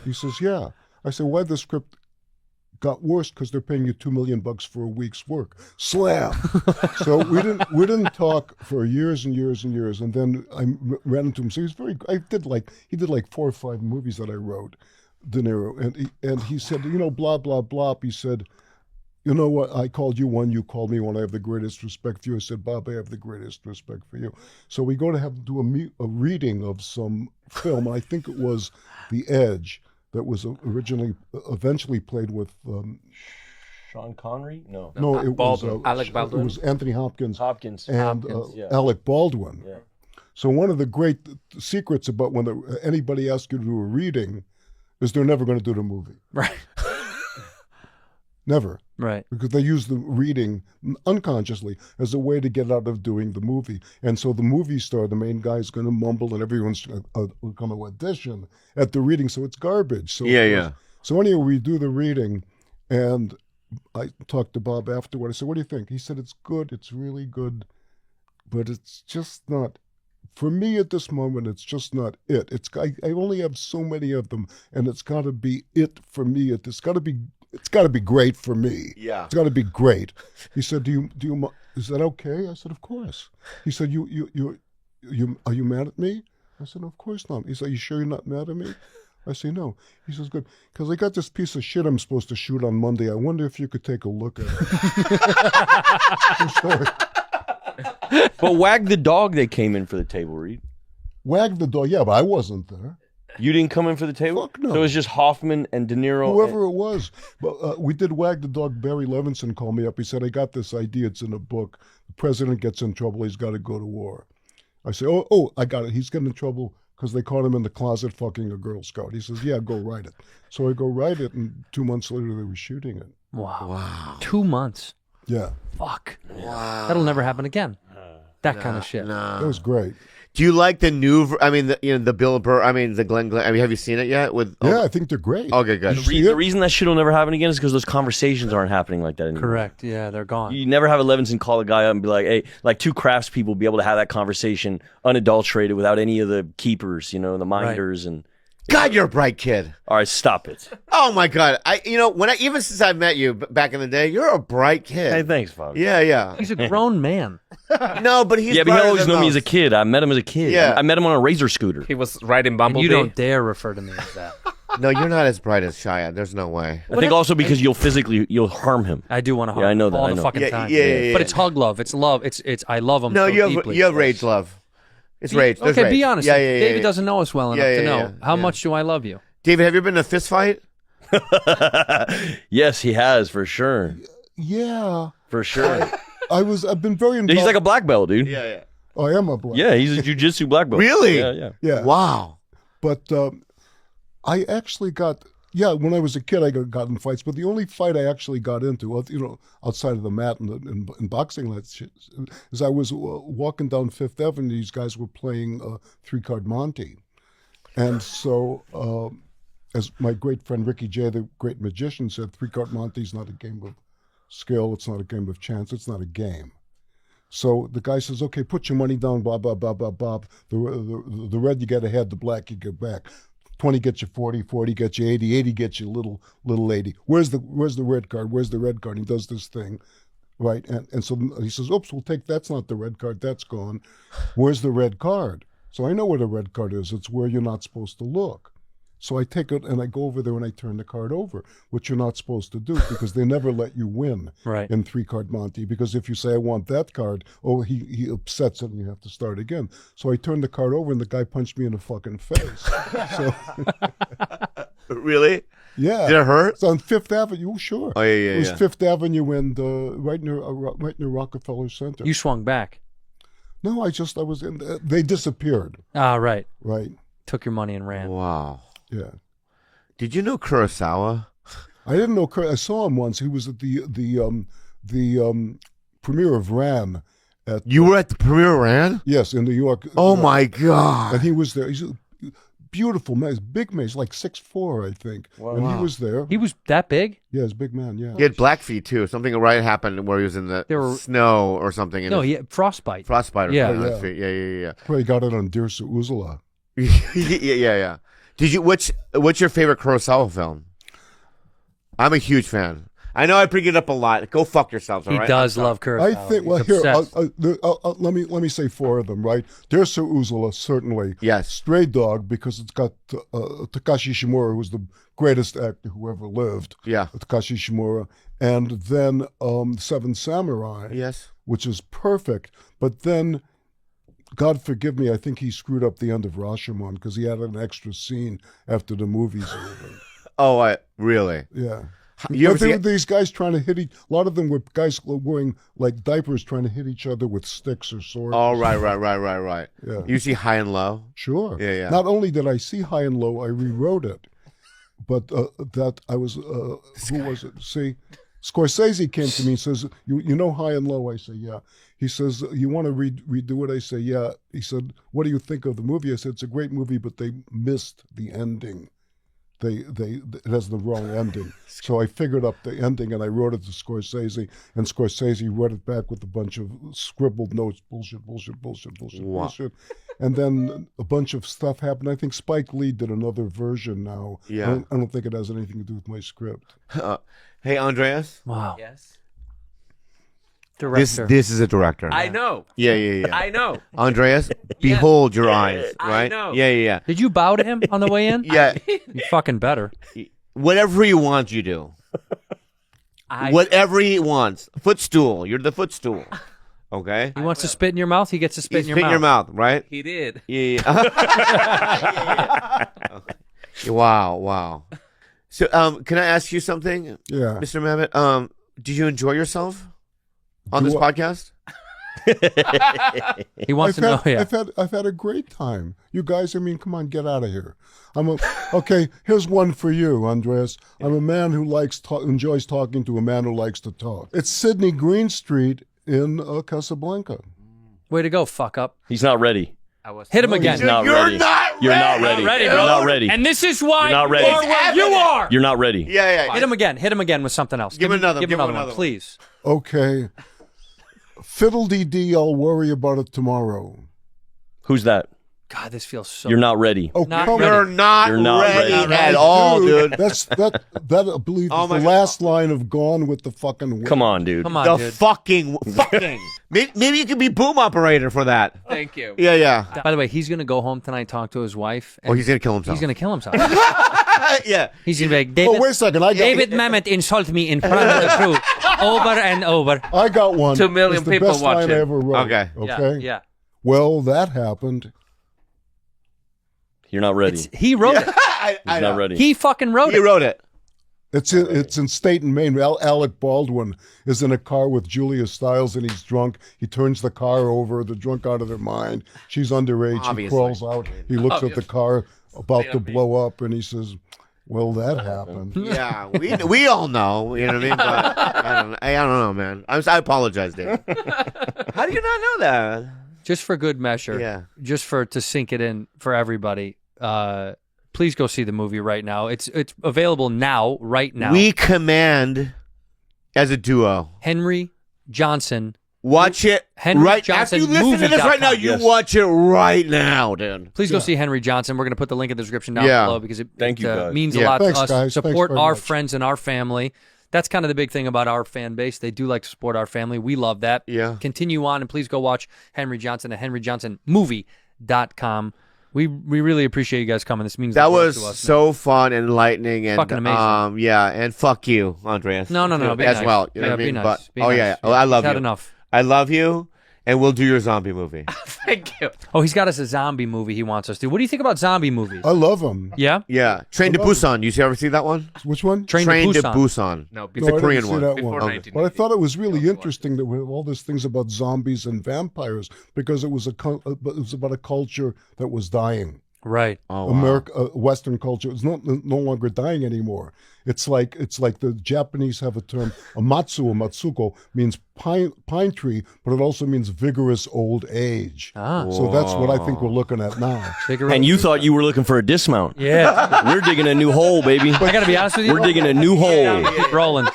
He says, yeah. I said, why the script got worse? Because they're paying you $2 million for a week's work. Slam. So we didn't talk for years and years and years. And then I ran into him. So he did like 4 or 5 movies that I wrote, De Niro. And he said, blah, blah, blah. He said, you know what? I called you one, you called me one. I have the greatest respect for you. I said, Bob, I have the greatest respect for you. So we go to do a reading of some film. I think it was The Edge that was eventually played with. Sean Connery? No. No, it Baldwin. was Alec It Baldwin? was Anthony Hopkins and yeah. Alec Baldwin. Yeah. So one of the great secrets about when anybody asks you to do a reading is they're never going to do the movie. Right. Never. Right. Because they use the reading unconsciously as a way to get out of doing the movie. And so the movie star, the main guy, is going to mumble and everyone's going to audition at the reading. So it's garbage. So Yeah. So anyway, we do the reading and I talked to Bob afterward. I said, what do you think? He said, it's good. It's really good. But it's just not, for me at this moment, it's just not it. I only have so many of them and it's got to be it for me. It's got to be great for me. Yeah. It's got to be great. He said, "Do you? Is that okay?" I said, "Of course." He said, "You are you mad at me?" I said, "No, of course not." He said, "Are you sure you're not mad at me?" I say, "No." He says, "Good, because I got this piece of shit I'm supposed to shoot on Monday. I wonder if you could take a look at it." I'm sorry. But Wag the Dog, they came in for the table read. Wag the dog. Yeah, but I wasn't there. You didn't come in for the table? Fuck no. So it was just Hoffman and De Niro. Whoever it was. But we did Wag the Dog. Barry Levinson called me up. He said, I got this idea. It's in a book. The president gets in trouble. He's got to go to war. I say, oh, I got it. He's getting in trouble because they caught him in the closet fucking a Girl Scout. He says, yeah, go write it. So I go write it, and 2 months later they were shooting it. Wow. 2 months. Yeah. Fuck. Wow. That'll never happen again. That kind of shit. That was great. Do you like the new? The Bill Burr. The Glenn. Have you seen it yet? Yeah, I think they're great. Okay, good. The reason that shit will never happen again is because those conversations aren't happening like that anymore. Correct. Yeah, they're gone. You never have a Levinson call a guy up and be like, hey, like 2 craftspeople be able to have that conversation unadulterated without any of the keepers, the minders and. God, you're a bright kid. All right, stop it. Oh my God, even since I met you back in the day, you're a bright kid. Hey, thanks, Father. Yeah. He's a grown man. No, but he's but he always knew me as a kid. I met him as a kid. Yeah. I met him on a razor scooter. He was riding And Bumblebee. you don't dare refer to me as that. No, you're not as bright as Shia. There's no way. I think also because you'll harm him. I do want to hug Yeah, I know him that, all I the know. fucking Yeah, time. yeah. But it's hug love. It's love. It's I love him No, so you deeply. have rage love. It's rage. There's Okay, rage. be honest. Yeah, David doesn't know us well enough to know how yeah. much do I love you. David, have you been in a fist fight? Yes, he has for sure. Yeah. For sure. I've been very involved. He's like a black belt, dude. Yeah. I am a black. Yeah, he's a jujitsu black belt. Really? Yeah. Yeah. Wow. But I actually got, when I was a kid, I got in fights. But the only fight I actually got into, outside of the mat and boxing, is I was walking down Fifth Avenue. These guys were playing 3-card Monte. And so, as my great friend Ricky Jay, the great magician, said, 3-card Monte is not a game of skill. It's not a game of chance. It's not a game. So the guy says, okay, put your money down, blah, blah, blah, blah, blah. The red you get ahead, the black you get back. 20 gets you 40, 40 gets you 80, 80 gets you little 80. Where's the red card? Where's the red card? He does this thing, right? And so he says, oops, that's not the red card. That's gone. Where's the red card? So I know where the red card is. It's where you're not supposed to look. So I take it and I go over there and I turn the card over, which you're not supposed to do because they never let you win in 3-card Monte. Because if you say, I want that card, he upsets it and you have to start again. So I turned the card over and the guy punched me in the fucking face. So, Really? yeah. Did it hurt? It's on Fifth Avenue, sure. Oh, yeah. It was Fifth Avenue and right near Rockefeller Center. You swung back. No, I was in, they disappeared. Ah, right. Right. Took your money and ran. Wow. Yeah. Did you know Kurosawa? I didn't know. I saw him once. He was at the premiere of Ran. You were at the premiere of Ran? Yes, in New York. Oh my God! And he was there. He's a beautiful man. He's a big man. He's like 6'4", I think. Wow. And he was there. He was that big? Yeah, he's a big man. Yeah. He had black feet too. Something right happened where he was in the snow or something. And No, he had frostbite. frostbite. Or Yeah. something on his Yeah. feet. Yeah. Probably got it on 𝗕cie 𝗯𝗟𝗍 Yeah. Did you? What's your favorite Kurosawa film? I'm a huge fan. I know I bring it up a lot. Go fuck yourselves. All He right? does love Kurosawa. I think. Well, He's here, obsessed. let me say 4 of them. Right, 𝗕cie 𝗯𝗟𝗍 certainly. Yes. Stray Dog because it's got Takashi Shimura, who was the greatest actor who ever lived. Yeah. Takashi Shimura, and then Seven Samurai. Yes. Which is perfect. But then, God forgive me, I think he screwed up the end of Rashomon because he had an extra scene after the movie's over. Oh, really? Yeah. You ever But there see were these guys trying to hit a lot of them were guys wearing like diapers trying to hit each other with sticks or swords. Oh, right. Yeah. You see High and Low? Sure. Yeah. Not only did I see High and Low, I rewrote it. But that I was, who was it? See, Scorsese came to me and says, you know High and Low? I say, yeah. He says, you want to redo it? I say, yeah. He said, what do you think of the movie? I said, it's a great movie, but they missed the ending. It has the wrong ending. So I figured up the ending and I wrote it to Scorsese, and Scorsese wrote it back with a bunch of scribbled notes, bullshit. Wow. And then a bunch of stuff happened. I think Spike Lee did another version now. Yeah. I don't think it has anything to do with my script. Hey, Andreas. Wow. Yes. Director. This is a director. I know. Yeah. I know. Andreas, behold your eyes, right? I know. Yeah. Did you bow to him on the way in? Yeah. You fucking better. Whatever he wants, you do. Whatever he wants. Footstool. You're the footstool. Okay? He wants to spit in your mouth, he gets to spit in your mouth. Spit in your mouth, right? He did. Yeah. Wow. So, can I ask you something, Yeah. Mr. Mamet? Did you enjoy yourself on this Do I- podcast? He wants to know, yeah. I've had a great time. You guys, I mean, come on, get out of here. Okay, here's one for you, Andreas. I'm a man who enjoys talking to a man who likes to talk. It's Sidney Greenstreet in Casablanca. Way to go, fuck up. He's not ready. I was. Hit him again. He's not ready. You're not ready. ready, You're bro. not ready. And this is why You're not you ready. are where you are. You're not ready. Yeah. Hit him again with something else. Give him another one, one. please. Okay. Fiddle-dee-dee, I'll worry about it tomorrow. Who's that? God, this feels so... You're not ready. Oh, Not come ready. You're not ready at all, dude. That I believe Oh is my the God. last line of Gone with the fucking Wind. Come on, dude. Come on, The dude. fucking. Maybe you could be boom operator for that. Thank you. Yeah. By the way, he's going to go home tonight, talk to his wife. Oh, he's gonna kill himself. He's going to kill himself. Yeah. He's going to be like, David, Oh, wait a second. David Mamet insult me in front of the crew over and over. I got one. 2 million It's the people best line watching. I ever wrote. Okay. Yeah. Well, that happened. You're not ready. He wrote it. He's not ready. He fucking wrote He it. wrote it. It's in Staten, Maine. Alec Baldwin is in a car with Julia Stiles, and he's drunk. He turns the car over. They're drunk out of their mind. She's underage. Obviously. He crawls out. He looks at the car about to blow up, and he says, "Well, that happened." Yeah, we all know. You know what I mean? But I don't know, man. I apologize, Dave. How do you not know that? Just for good measure. Yeah. Just to sink it in for everybody. Please go see the movie right now. It's available now, right now. We command as a duo. Henry Johnson. Watch it Henry right Johnson after you listen to this right now. You Yes. watch it right now, dude. Please go see Henry Johnson. We're going to put the link in the description down Yeah. below because it Thank you, guys. means a Yeah. lot Thanks, to us. guys. Thanks Support very our much. friends and our family. That's kind of the big thing about our fan base. They do like to support our family. We love that. Yeah. Continue on, and please go watch Henry Johnson at henryjohnsonmovie.com. We really appreciate you guys coming. This means That the world was to us, so fun and enlightening and Fucking amazing. yeah, and fuck you, Andreas. No, be as nice. well. You know Yeah, what I be mean? nice. But Be oh nice. yeah, I love He's you. had enough. I love you, and we'll do your zombie movie. Thank you. Oh, he's got us a zombie movie he wants us to. What do you think about zombie movies? I love him. Yeah? Yeah, Train to Busan. You ever see that one? Which one? Train to Busan. No, No, It's a I Korean didn't see one. that Before one. 1980. But I thought it was really Yeah, interesting that we have all these things about zombies and vampires because it was about a culture that was dying. Right. Oh, wow. America, Western culture is no longer dying anymore. It's like the Japanese have a term, a matsuko means pine tree, but it also means vigorous old age. Ah. So that's what I think we're looking at now. And you thought you were looking for a dismount. Yeah. We're digging a new hole, baby. I got to be honest with you. We're digging a new hole. Keep rolling.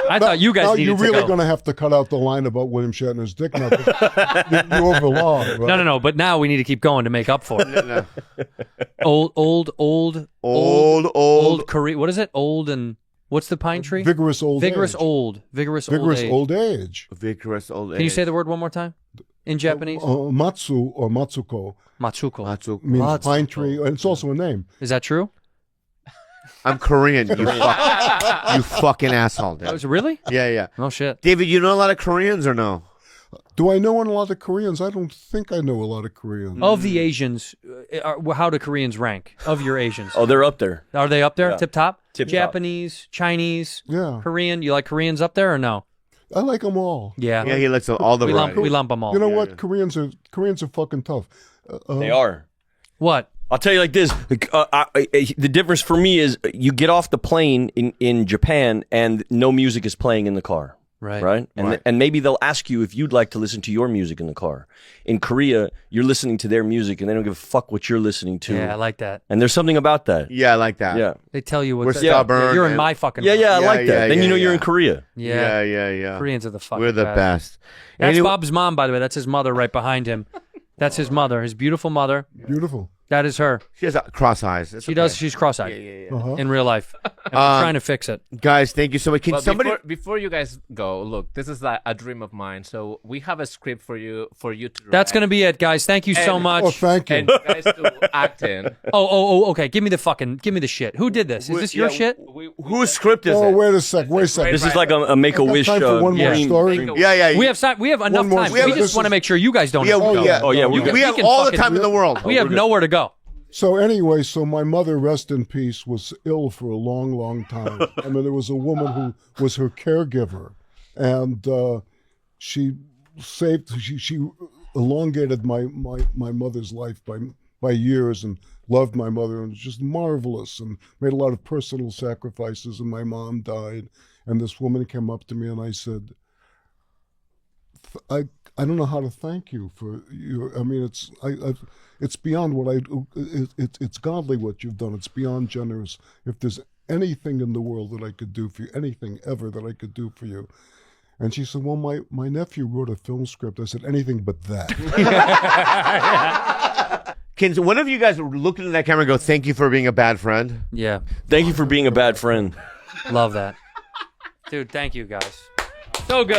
I thought you guys Now needed you're to really go. going to have to cut out the line about William Shatner's dick now. 'Cause you overlong. Right? No. But now we need to keep going to make up for it. No. Old Old. Korea. What is it? Old and what's the pine tree? Vigorous old Vigorous age. old. Vigorous Vigorous old age. old age. Vigorous old age. Can you say the word one more time in Japanese? Matsu or Matsuko Matsuko. means pine tree, and it's also a name. Is that true? I'm Korean. You fucking asshole, dude. That was really? Yeah. Oh shit. David, you know a lot of Koreans or no? Do I know a lot of Koreans? I don't think I know a lot of Koreans. Of the Asians, how do Koreans rank? Of your Asians, Oh, they're up there. are they up there? Yeah. Tip top? Tip top. Japanese, Chinese, Yeah, Korean. You like Koreans up there or no? I like them all. Yeah. Yeah, he looks at all the we lump varieties. them all. You know what? Koreans are fucking tough. They are. What? I'll tell you like this. The difference for me is you get off the plane in Japan and no music is playing in the car. Right. And maybe they'll ask you if you'd like to listen to your music in the car. In Korea, you're listening to their music and they don't give a fuck what you're listening to. Yeah, I like that. And there's something about that. Yeah, I like that. Yeah. They tell you what. We're stubborn You're in and- my fucking. Yeah, I Yeah, like that. yeah, Then you yeah, know you're yeah. in Korea. Yeah. Koreans are the fucking. We're the best. That's Anyway- Bob's mom, by the way. That's his mother right behind him. That's his mother, his beautiful mother. Beautiful. That is her. She has cross eyes. It's She okay. does. She's cross-eyed Uh-huh. in real life. And we're trying to fix it. Guys, thank you so much. Can But somebody? before you guys go, look, this is a dream of mine. So we have a script for you to. That's going to be it, guys. Thank you so And- much. Oh, thank you. and you guys to act in. Okay. Give me the shit. Who did this? Is this your shit? Whose script is Oh, it? wait a sec. Wait a second. This is like a Make-A-Wish. Time for one more yeah. story. Yeah. We have enough more time. story. We This just want to is- make sure you guys don't. Yeah, have to go. yeah. Oh, yeah, we're good. We have can all the fucking- time in the world. We have nowhere to go. So anyway, my mother, rest in peace, was ill for a long, long time. I mean, there was a woman who was her caregiver, and she elongated my mother's life by years, and loved my mother, and was just marvelous, and made a lot of personal sacrifices. And my mom died, and this woman came up to me, and I said, I don't know how to thank you for your. I mean, it's beyond what I. It's godly what you've done. It's beyond generous. If there's anything in the world that I could do for you, anything ever that I could do for you. And she said, well, my nephew wrote a film script. I said, anything but that. Can one of you guys look into that camera and go, thank you for being a bad friend? Yeah. Thank you for being a bad friend. Love that. Dude, thank you guys. So good.